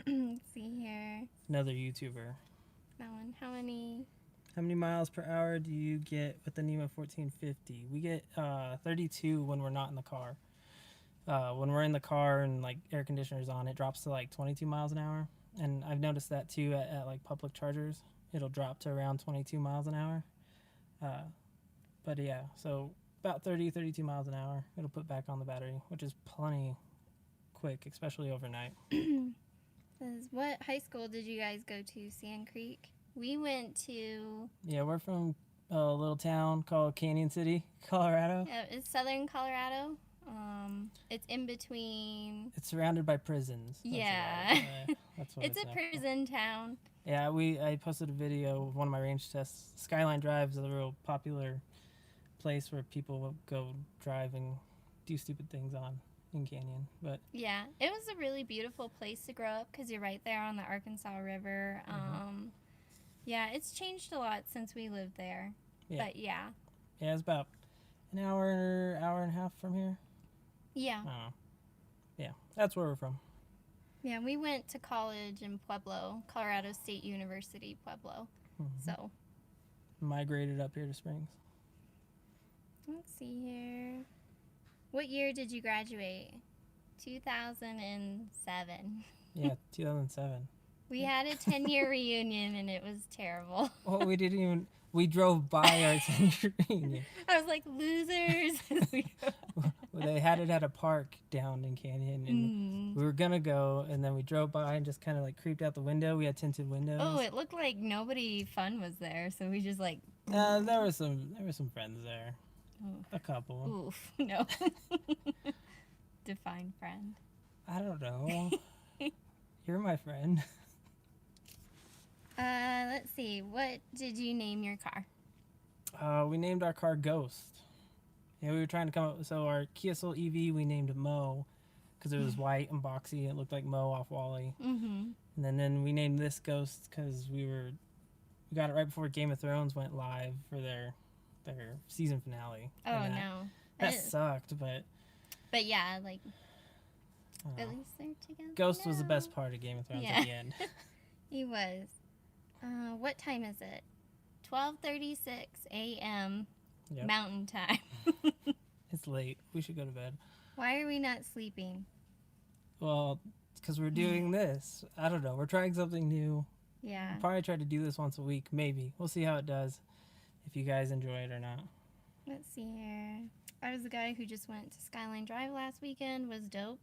Let's see here. Another YouTuber. That one. How many? How many miles per hour do you get with the NEMA 1450? We get 32 when we're not in the car. When we're in the car and like air conditioner's on, it drops to like 22 miles an hour. And I've noticed that too at like public chargers. It'll drop to around 22 miles an hour. But yeah, so about 32 miles an hour. It'll put back on the battery, which is plenty quick, especially overnight. Says, what high school did you guys go to? Sand Creek? We went to... Yeah, we're from a little town called Canyon City, Colorado. Yeah, it's southern Colorado. It's in between... It's surrounded by prisons. Yeah. That's what It's a at. prison town. Yeah, I posted a video of one of my range tests. Skyline Drive is a real popular place where people will go drive and do stupid things on in Canyon. But Yeah, it was a really beautiful place to grow up because you're right there on the Arkansas River. Yeah, it's changed a lot since we lived there. Yeah. But yeah. yeah, it's about an hour and a half from here. Yeah. I don't know. Yeah, that's where we're from. Yeah, we went to college in Pueblo, Colorado State University, Pueblo. So, Migrated up here to Springs. let's see here. What year did you graduate? 2007. Yeah, 2007. We had a 10-year reunion, and it was terrible. Well, we drove by our 10-year reunion. I was like, losers. They had it at a park down in Canyon, and we were gonna go, and then we drove by and just kind of like creeped out the window. We had tinted windows. Oh, it looked like nobody fun was there, so we just like... There were some friends there. Oof. A couple. Oof, no. Define friend. I don't know. You're my friend. Let's see. What did you name your car? We named our car Ghost. Yeah, we were trying to come up. So our Kia Soul EV, we named Mo because it was white and boxy. It looked like Mo off Wall-E. Mm-hmm. And then we named this Ghost because we got it right before Game of Thrones went live for their season finale. Oh, And no. that sucked, but But yeah, like, I don't at know. least they're together. Ghost was the now. best part of Game of Thrones Yeah. at the end. He was. What time is it? 12:36 a.m. Yep. Mountain Time. It's late. We should go to bed. Why are we not sleeping? Well, because we're doing this. I don't know. We're trying something new. Yeah. I'll probably try to do this once a week, maybe. We'll see how it does, if you guys enjoy it or not. Let's see here. I was the guy who just went to Skyline Drive last weekend. Was dope.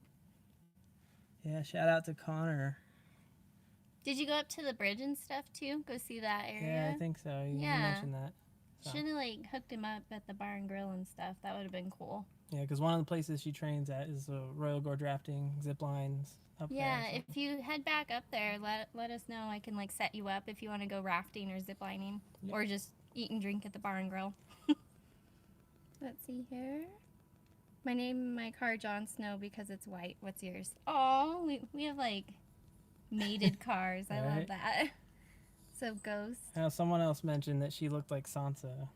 Yeah, shout out to Connor. Did you go up to the bridge and stuff too? Go see that area? Yeah, I think so. You mentioned that. So. Should have like hooked him up at the bar and grill and stuff. That would have been cool. Yeah, because one of the places she trains at is Royal Gorge rafting, zip lines up there. Yeah, if you head back up there, let us know. I can like set you up if you want to go rafting or zip lining, or just eat and drink at the bar and grill. Let's see here. My name, my car, Jon Snow, because it's white. What's yours? Oh, we have like mated cars. I love that. So Ghost. Now, someone else mentioned that she looked like Sansa.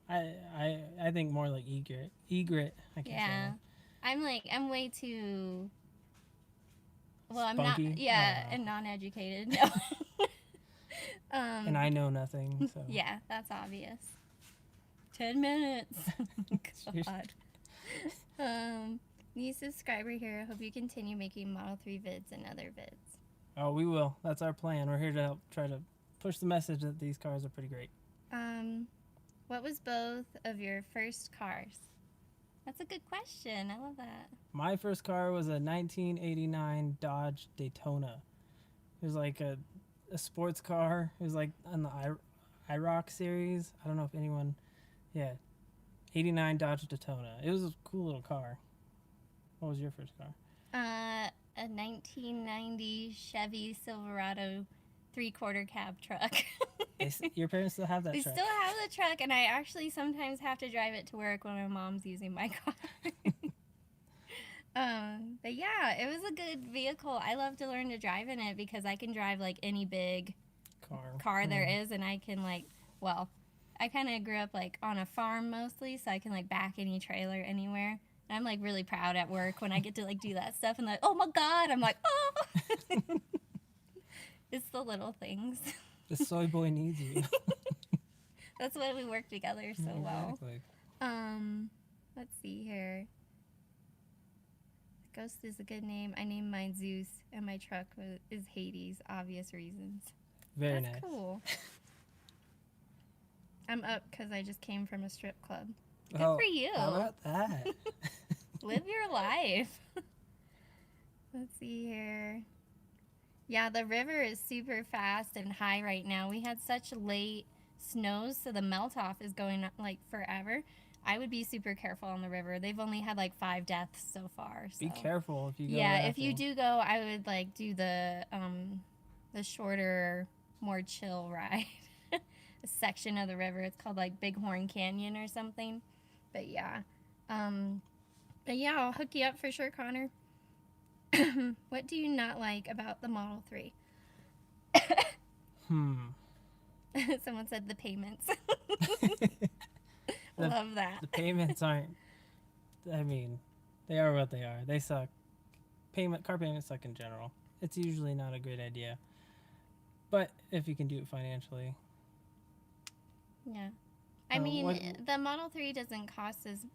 I think more like Egret. I can't say that. I'm way too. Well, Spunky? I'm not. Yeah, and non-educated. No. And I know nothing. So. Yeah, that's obvious. 10 minutes. God. New subscriber here. Hope you continue making Model 3 vids and other vids. Oh, we will. That's our plan. We're here to help try to push the message that these cars are pretty great. What was both of your first cars? That's a good question. I love that. My first car was a 1989 Dodge Daytona. It was like a sports car. It was like on the IROC series. I don't know if anyone... Yeah. 89 Dodge Daytona. It was a cool little car. What was your first car? A 1990 Chevy Silverado 3/4 cab truck. Your parents still have that truck? They still have the truck, and I actually sometimes have to drive it to work when my mom's using my car. But yeah, it was a good vehicle. I love to learn to drive in it because I can drive like any big car there is, and I can like, well, I kind of grew up like on a farm mostly, so I can like back any trailer anywhere. And I'm like really proud at work when I get to like do that stuff and like, oh my God, I'm like, oh. It's the little things. The soy boy needs you. That's why we work together so well. Let's see here. Ghost is a good name. I named mine Zeus, and my truck is Hades. Obvious reasons. Very That's nice. Cool. I'm up because I just came from a strip club. Good for you. How about that? Live your life. Let's see here. Yeah, the river is super fast and high right now. We had such late snows, so the melt-off is going like forever. I would be super careful on the river. They've only had like 5 deaths so far. So. Be careful if you go. Yeah, if you do go, I would like do the shorter, more chill ride. A section of the river. It's called like Bighorn Canyon or something. But yeah. I'll hook you up for sure, Connor. What do you not like about the Model 3? Someone said the payments. Love that. The payments aren't, I mean, they are what they are. They suck. Car payments suck in general. It's usually not a great idea. But if you can do it financially. Yeah. I mean, the Model 3 doesn't cost as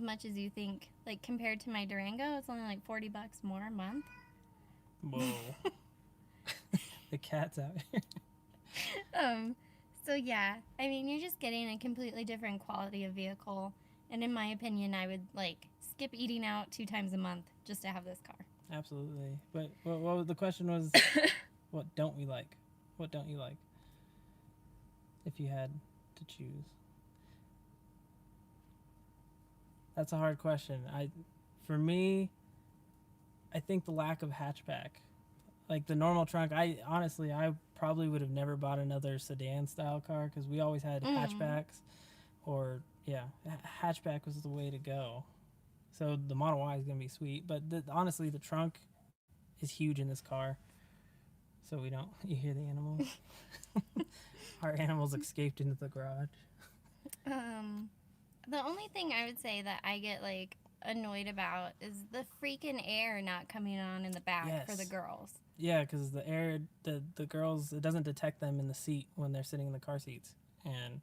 much as you think. Like, compared to my Durango, it's only like $40 more a month. Whoa. The cat's out here. So yeah, I mean, you're just getting a completely different quality of vehicle. And in my opinion, I would like skip eating out 2 times a month just to have this car. Absolutely. But what the question was, what don't we like? What don't you like? If you had to choose. That's a hard question. For me, I think the lack of hatchback. Like the normal trunk, I probably would have never bought another sedan style car because we always had hatchbacks, or hatchback was the way to go. So the Model Y is gonna be sweet, but honestly, the trunk is huge in this car, so we don't. You hear the animals? Our animals escaped into the garage. The only thing I would say that I get like annoyed about is the freaking air not coming on in the back for the girls. Yeah, because the air, the girls, it doesn't detect them in the seat when they're sitting in the car seats. And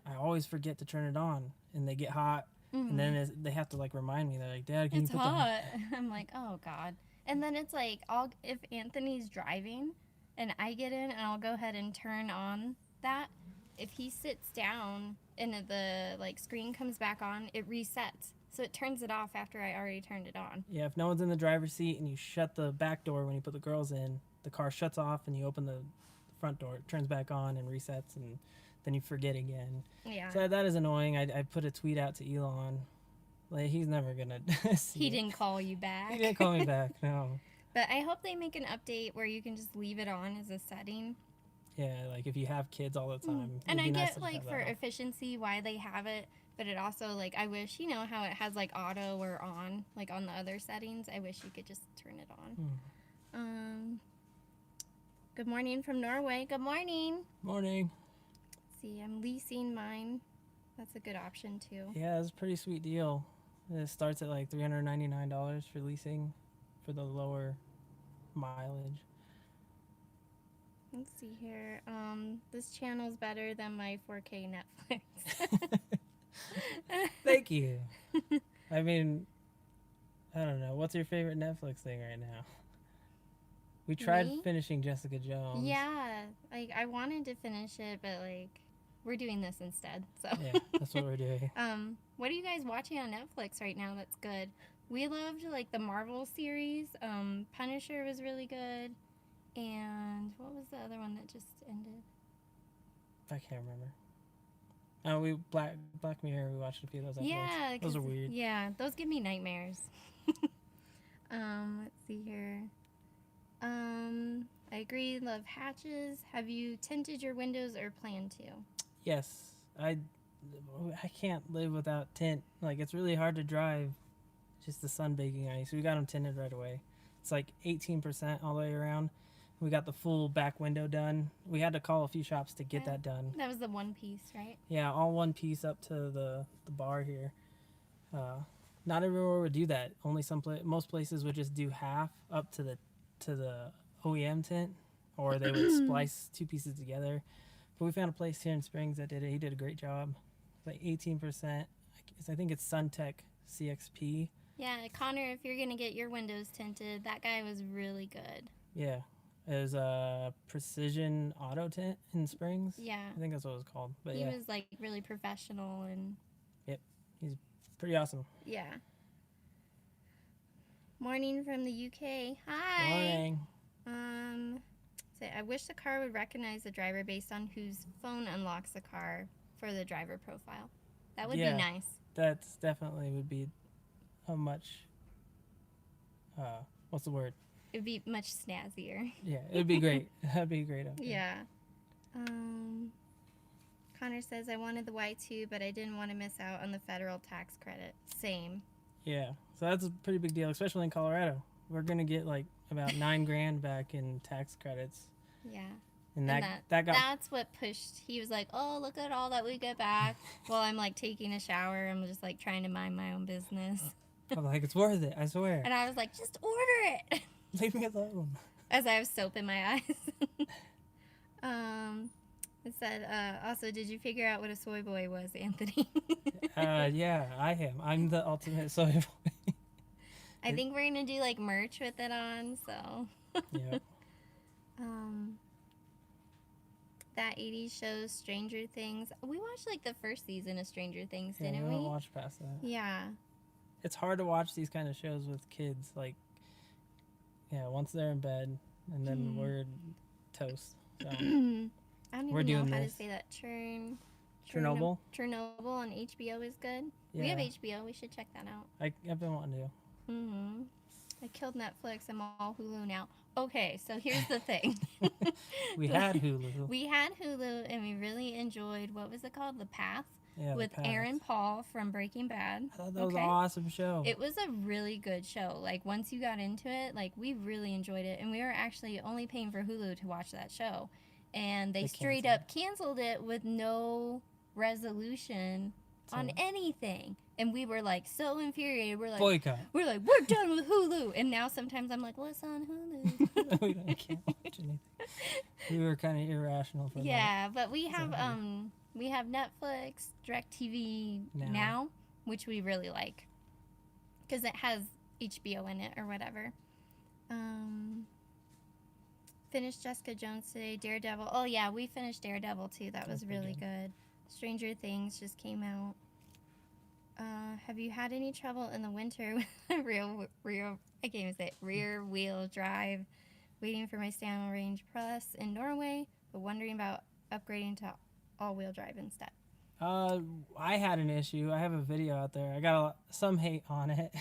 I always forget to turn it on, and they get hot, and then they have to, like, remind me. They're like, Dad, can you put hot. I'm like, oh, God. And then it's like, if Anthony's driving and I get in and I'll go ahead and turn on that, if he sits down and the like screen comes back on, it resets. So it turns it off after I already turned it on. Yeah, if no one's in the driver's seat and you shut the back door when you put the girls in, the car shuts off and you open the front door, it turns back on and resets, and then you forget again. Yeah. So that is annoying. I put a tweet out to Elon. Like, he's never going to see He it. didn't call you back. He didn't call me back, no. But I hope they make an update where you can just leave it on as a setting. Yeah, like if you have kids all the time. And I it'd be nice get to like have for that off. efficiency why they have it, but it also like I wish, you know how it has like auto or on, like on the other settings. I wish you could just turn it on. Good morning from Norway. Good morning. Morning. Let's see, I'm leasing mine. That's a good option too. Yeah, it's a pretty sweet deal. It starts at like $399 for leasing for the lower mileage. Let's see here. This channel's better than my 4K Netflix. Thank you. I mean, I don't know. What's your favorite Netflix thing right now? We tried Me? finishing Jessica Jones. Yeah, like I wanted to finish it, but like we're doing this instead. So Yeah, that's what we're doing. what are you guys watching on Netflix right now that's good? We loved like the Marvel series. Punisher was really good. And what was the other one that just ended? I can't remember. Oh, Black Mirror. We watched a few of those. Yeah, those are 'cause- weird. Yeah, those give me nightmares. Let's see here. I agree. Love hatches. Have you tinted your windows or plan to? Yes, I can't live without tint. Like, it's really hard to drive. Just the sun baking on you. So we got them tinted right away. It's like 18% all the way around. We got the full back window done. We had to call a few shops to get Yeah. that done. That was the one piece, right? Yeah, all one piece up to the bar here. Not everywhere would do that. Only most places would just do half up to the OEM tint, or they would splice two pieces together. But we found a place here in Springs that did it. He did a great job. Like 18%. I think it's Suntech CXP. Yeah, Connor, if you're gonna get your windows tinted, that guy was really good. Yeah, it was a Precision Auto Tint in Springs. Yeah, I think that's what it was called. But he yeah, was like really professional and pretty awesome. yeah. Morning from the UK. Hi. Morning. So I wish the car would recognize the driver based on whose phone unlocks the car for the driver profile. That would Yeah. be nice. That's definitely would be a much. What's the word? It'd be much snazzier. Yeah, it'd be great. That'd be a great. Upgrade. Yeah. Connor says, I wanted the Y2, but I didn't want to miss out on the federal tax credit. Same. Yeah, so that's a pretty big deal, especially in Colorado. We're gonna get like about $9,000 back in tax credits, Yeah. and And that got that's what pushed. He was like, oh, look at all that we get back. While I'm like taking a shower, I'm just like trying to mind my own business. I'm like, it's worth it, I swear. And I was like, just order it. Leave me alone. As I have soap in my eyes. It said, also, did you figure out what a soy boy was, Anthony? Yeah, I am. I'm the ultimate soy boy. I think we're going to do like merch with it on, so. Yeah. That 80s show, Stranger Things. We watched like the first season of Stranger Things, Yeah, didn't we don't we? watch past that. Yeah. It's hard to watch these kind of shows with kids. Like, yeah, once they're in bed, and then we're toast. So. I don't We're even know doing how this. to say that. Chernobyl? Chernobyl on HBO is good. Yeah. We have HBO. We should check that out. I've been wanting to. Mm-hmm. I killed Netflix. I'm all Hulu now. Okay, so here's the thing. We had Hulu. We had Hulu, and we really enjoyed, what was it called? The Path? Yeah, With The Path. Aaron Paul from Breaking Bad. I thought that was an awesome show. It was a really good show. Like, once you got into it, like, we really enjoyed it. And we were actually only paying for Hulu to watch that show. And they straight up canceled it with no resolution on anything. And we were, like, so infuriated. We're like, Boycott. we're done with Hulu. And now sometimes I'm like, what's on Hulu? We can't watch anything. We were kind of irrational for that. Yeah, but we have Netflix, DirecTV now, which we really like because it has HBO in it or whatever. Finished Jessica Jones today. Daredevil. Oh yeah, we finished Daredevil too. That was That's pretty really good. Stranger Things just came out. Have you had any trouble in the winter with a I can't even say it, rear wheel drive? Waiting for my Stanley Range Plus in Norway, but wondering about upgrading to all-wheel drive instead. I had an issue. I have a video out there. I got some hate on it.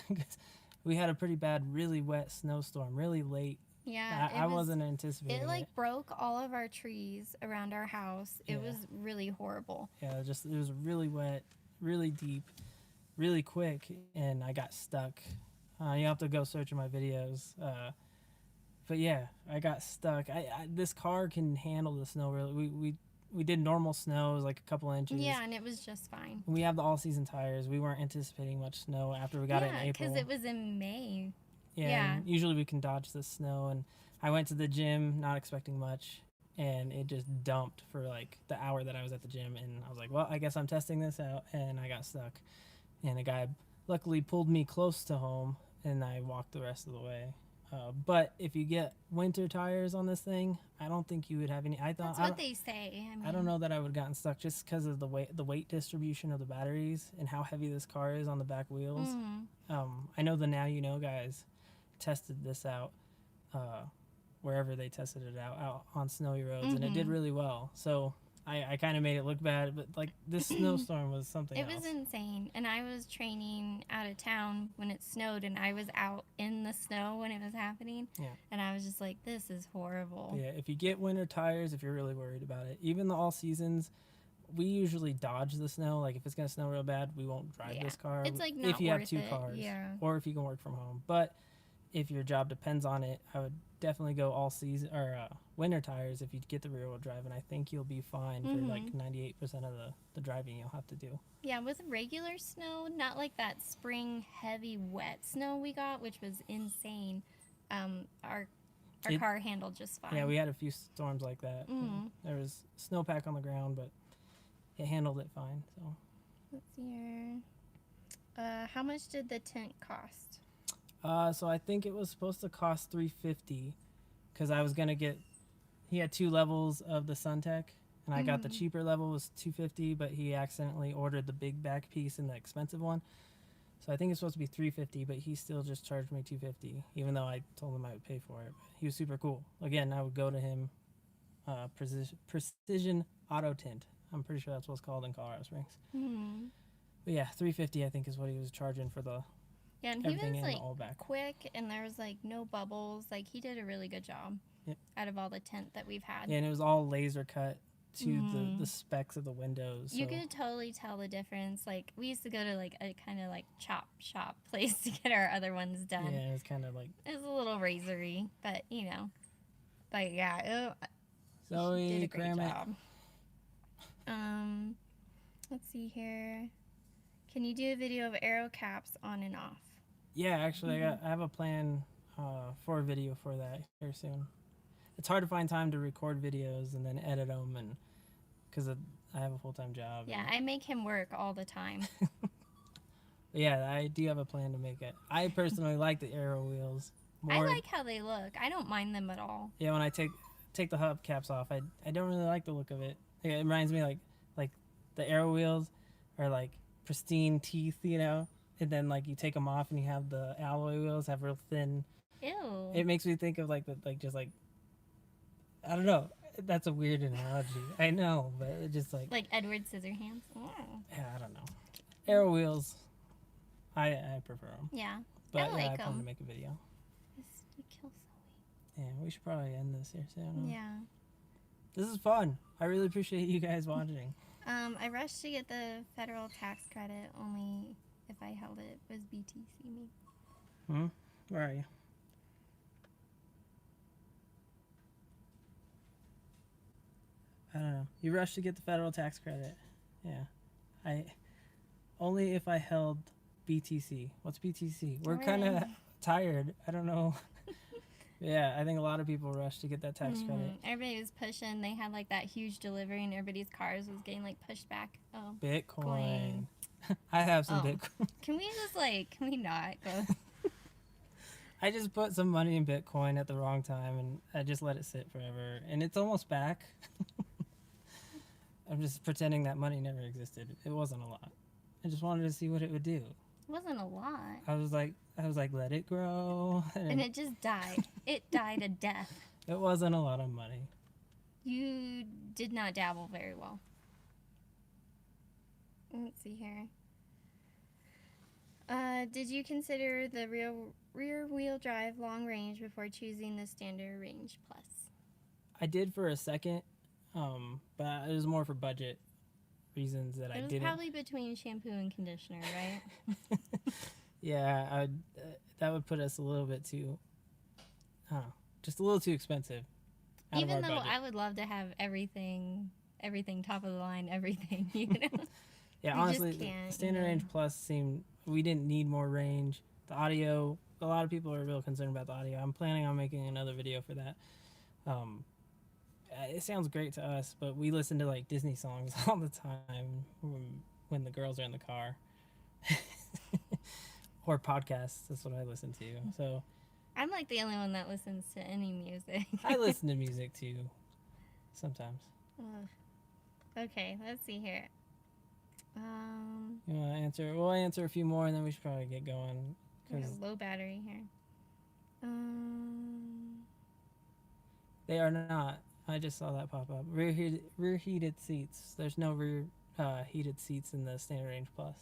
We had a pretty bad, really wet snowstorm, really late. Yeah, I wasn't anticipating it. It Like broke all of our trees around our house. It Yeah. was really horrible. Yeah, it was really wet, really deep, really quick, and I got stuck. You have to go search in my videos. But yeah, I got stuck. This car can handle the snow really. We did normal snow, it was like a couple inches. Yeah, and it was just fine. We have the all-season tires. We weren't anticipating much snow after we got it in April. Yeah, because it was in May. Yeah. Usually we can dodge the snow, and I went to the gym not expecting much, and it just dumped for like the hour that I was at the gym, and I was like, well, I guess I'm testing this out, and I got stuck. And a guy luckily pulled me close to home, and I walked the rest of the way. But if you get winter tires on this thing, I don't think you would have any. That's what they say. I don't know that I would have gotten stuck just because of the weight distribution of the batteries and how heavy this car is on the back wheels. I know the Now You Know guys tested this out wherever they tested it out on snowy roads, and it did really well. So I kind of made it look bad, but like this snowstorm was something else. It was insane. And I was training out of town when it snowed, and I was out in the snow when it was happening. Yeah. And I was just like, this is horrible. Yeah, if you get winter tires, if you're really worried about it, even the all seasons, we usually dodge the snow. Like if it's gonna snow real bad, we won't drive this car. It's like not if you worth have two it. cars, Yeah. or if you can work from home. But if your job depends on it, I would definitely go all season or winter tires if you get the rear wheel drive, and I think you'll be fine for like 98% of the driving you'll have to do. Yeah, with regular snow, not like that spring heavy wet snow we got, which was insane. Our car handled just fine. Yeah, we had a few storms like that. There was snowpack on the ground, but it handled it fine. So let's see here. How much did the tint cost? So I think it was supposed to cost $350 because I was gonna get. He had 2 levels of the SunTech, and I got the cheaper level was $250, but he accidentally ordered the big back piece and the expensive one. So I think it's supposed to be $350, but he still just charged me $250, even though I told him I would pay for it. But he was super cool. Again, I would go to him. Precision Auto Tint. I'm pretty sure that's what it's called in Colorado Springs. But yeah, $350 I think is what he was charging for the. Yeah, and he was like all back. quick, and there was like no bubbles. Like he did a really good job. Yep. Out of all the tint that we've had. Yeah, and it was all laser cut to the specs of the windows. You could totally tell the difference. Like we used to go to like a kind of like chop shop place to get our other ones done. Yeah, it was kind of like. It was a little razory, but you know. But yeah, Zoe, did a great Grammet. job. Let's see here. Can you do a video of arrow caps on and off? Yeah, actually, I have a plan for a video for that here soon. It's hard to find time to record videos and then edit them, and because I have a full-time job. Yeah, I make him work all the time. Yeah, I do have a plan to make it. I personally like the arrow wheels more. I like how they look. I don't mind them at all. Yeah, when I take the hubcaps off, I don't really like the look of it. It reminds me like the arrow wheels are like pristine teeth, you know, and then like you take them off and you have the alloy wheels have real thin. Ew. It makes me think of I don't know. That's a weird analogy. I know, but it just like Edward Scissorhands. Oh. Yeah, I don't know. Arrow wheels, I prefer them. Yeah, But I like I plan to them. make a video. You kill Zoe. Yeah, we should probably end this here soon. Yeah. This is fun. I really appreciate you guys watching. I rushed to get the federal tax credit. Only if I held it was BTC me. Where are you? I don't know. You rushed to get the federal tax credit. Yeah. Only if I held BTC. What's BTC? We're kind of tired. I don't know. Yeah, I think a lot of people rushed to get that tax credit. Everybody was pushing. They had like that huge delivery, and everybody's cars was getting like pushed back. Oh, Bitcoin. I have some Bitcoin. Can we just can we not go? I just put some money in Bitcoin at the wrong time, and I just let it sit forever, and it's almost back. I'm just pretending that money never existed. It wasn't a lot. I just wanted to see what it would do. It wasn't a lot. I was like, let it grow, And it just died. It died a death. it wasn't a lot of money. You did not dabble very well. Let's see here. Did you consider the rear wheel drive long range before choosing the standard range plus? I did for a second, but it was more for budget reasons that I didn't. It was probably between shampoo and conditioner, right? Yeah, that would put us a little bit too, just a little too expensive. Even though I would love to have everything top of the line, everything, you know. Yeah, honestly, standard range plus seemed we didn't need more range. The audio, a lot of people are real concerned about the audio. I'm planning on making another video for that. It sounds great to us, but we listen to like Disney songs all the time when the girls are in the car. Or podcasts, that's what I listen to. So I'm like the only one that listens to any music. I listen to music too, sometimes. Okay, let's see here. You want to answer? We'll answer a few more, and then we should probably get going. Low battery here. They are not. I just saw that pop up. Rear heated seats. There's no rear heated seats in the standard range plus.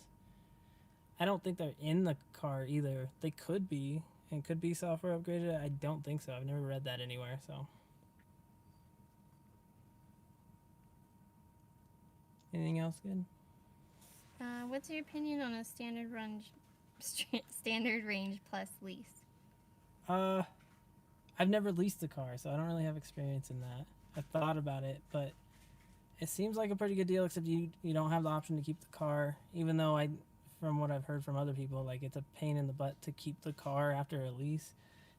I don't think they're in the car either. They could be, and could be software upgraded. I don't think so. I've never read that anywhere. So, anything else good? What's your opinion on a standard range plus lease? I've never leased a car, so I don't really have experience in that. I've thought about it, but it seems like a pretty good deal, except you don't have the option to keep the car, even though from what I've heard from other people, like it's a pain in the butt to keep the car after a lease.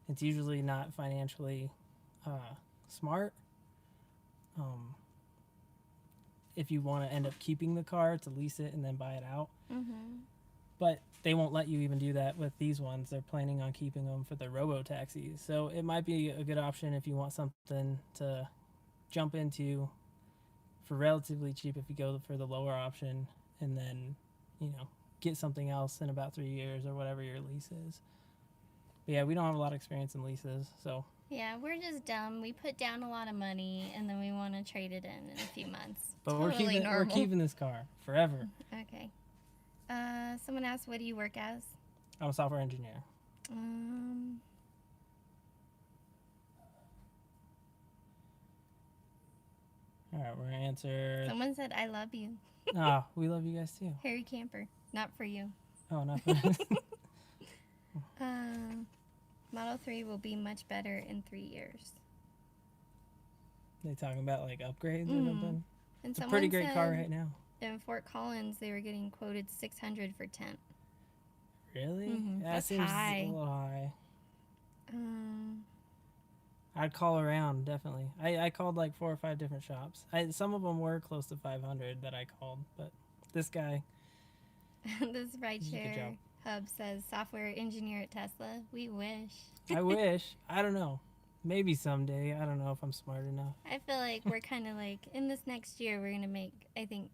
It's usually not financially smart. If you want to end up keeping the car, to lease it and then buy it out. Mm-hmm. But they won't let you even do that with these ones. They're planning on keeping them for the robo-taxis. So it might be a good option if you want something to jump into for relatively cheap if you go for the lower option, and then, get something else in about 3 years or whatever your lease is. But yeah, we don't have a lot of experience in leases, so. Yeah, we're just dumb. We put down a lot of money, and then we want to trade it in a few months. But totally we're keeping this car forever. Okay. Someone asked, what do you work as? I'm a software engineer. All right, we're going to answer. Someone said, I love you. We love you guys too. Harry Camper. Not for you. Oh, not for us. Model 3 will be much better in 3 years. They talking about like upgrades or something? And it's a pretty great car right now. In Fort Collins, they were getting quoted $600 for Tint. Really? Mm-hmm. That seems high. A little high. I'd call around, definitely. I called like 4 or 5 different shops. Some of them were close to 500 that I called, but this guy. This rideshare hub says software engineer at Tesla. We wish. I wish. I don't know. Maybe someday. I don't know if I'm smart enough. I feel like we're kind of like, in this next year, we're going to make, I think,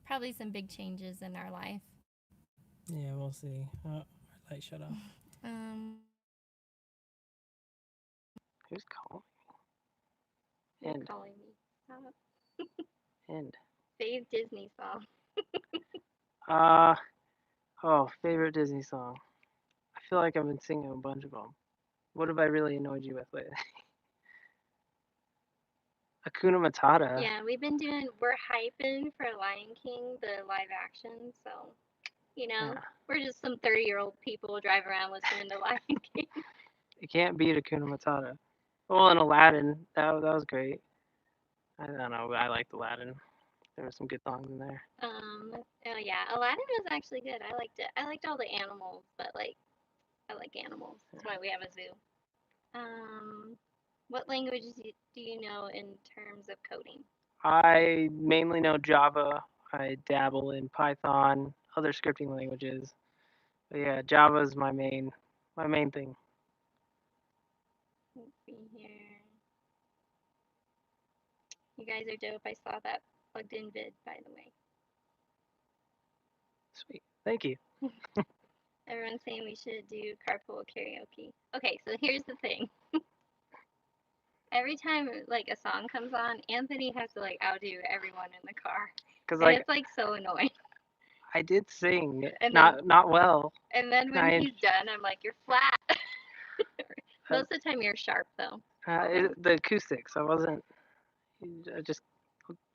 probably some big changes in our life. Yeah, we'll see. Oh, our light shut off. Who's calling me? Who's calling me? Stop. End. Save Disney song. Favorite Disney song. I feel like I've been singing a bunch of them. What have I really annoyed you with lately? Hakuna Matata. Yeah, we're hyping for Lion King, the live action, so, we're just some 30-year-old people driving around listening to Lion King. You can't beat Hakuna Matata. Well, and Aladdin, that was great. I don't know, I liked Aladdin. There were some good songs in there. Yeah, Aladdin was actually good. I liked it. I liked all the animals, but I like animals. That's why we have a zoo. What languages do you know in terms of coding? I mainly know Java. I dabble in Python, other scripting languages. But yeah, Java is my main thing. Let's see here. You guys are dope. I saw that plugged in vid, by the way. Sweet. Thank you. Everyone's saying we should do carpool karaoke. Okay, so here's the thing. Every time like a song comes on, Anthony has to like outdo everyone in the car, Because and like it's like so annoying. I did sing, And then not well. and then when I he's done, I'm like, you're flat. Most of the time, you're sharp though. the acoustics. I wasn't. I just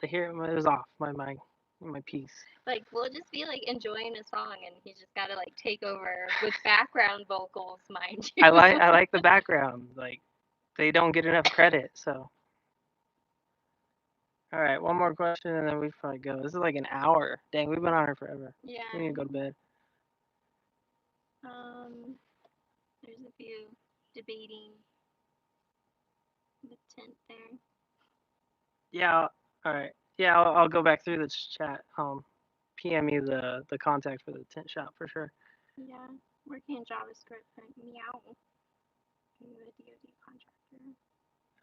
the hear it was off my piece. Like we'll just be like enjoying a song, and he's just gotta like take over with background vocals, mind you. I like the background. Like they don't get enough credit. So all right, one more question and then we probably go. This is like an hour. Dang, we've been on here forever. Yeah. We need to go to bed. There's a few debating the tint there. Yeah. All right. Yeah, I'll go back through this chat. PM you the contact for the tent shop for sure. Yeah, working in JavaScript, but meow. Are you a DoD contractor?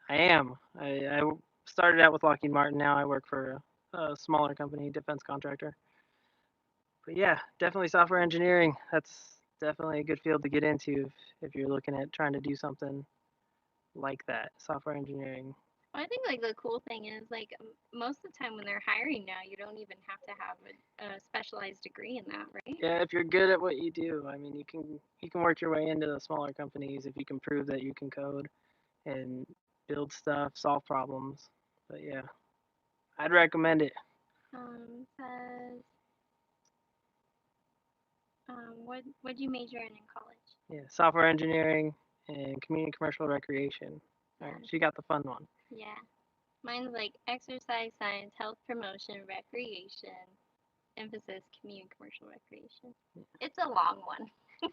I am. I started out with Lockheed Martin. Now I work for a smaller company, defense contractor. But yeah, definitely software engineering. That's definitely a good field to get into if you're looking at trying to do something like that. Software engineering. Well, I think like the cool thing is like most of the time when they're hiring now, you don't even have to have a specialized degree in that, right? Yeah, if you're good at what you do, I mean, you can work your way into the smaller companies if you can prove that you can code and build stuff, solve problems. But yeah, I'd recommend it. Says what'd you major in college? Yeah, software engineering and community commercial recreation. All right, Yeah. she got the fun one. Yeah. Mine's like exercise science, health promotion, recreation, emphasis community commercial recreation. It's a long one.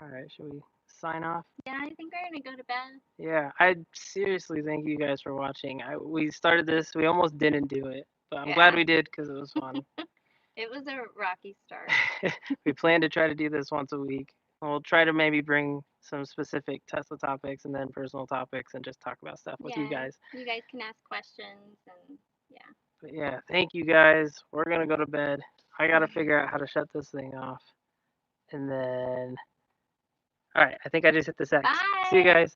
All right, should we sign off? Yeah, I think we're gonna go to bed. Yeah, I seriously thank you guys for watching. We started this, we almost didn't do it, but I'm glad we did because it was fun. It was a rocky start. We plan to try to do this once a week. We'll try to maybe bring some specific Tesla topics and then personal topics and just talk about stuff with you guys. You guys can ask questions and yeah. But yeah, thank you guys. We're gonna go to bed. I gotta figure out how to shut this thing off. And then, all right, I think I just hit the X. Bye. See you guys.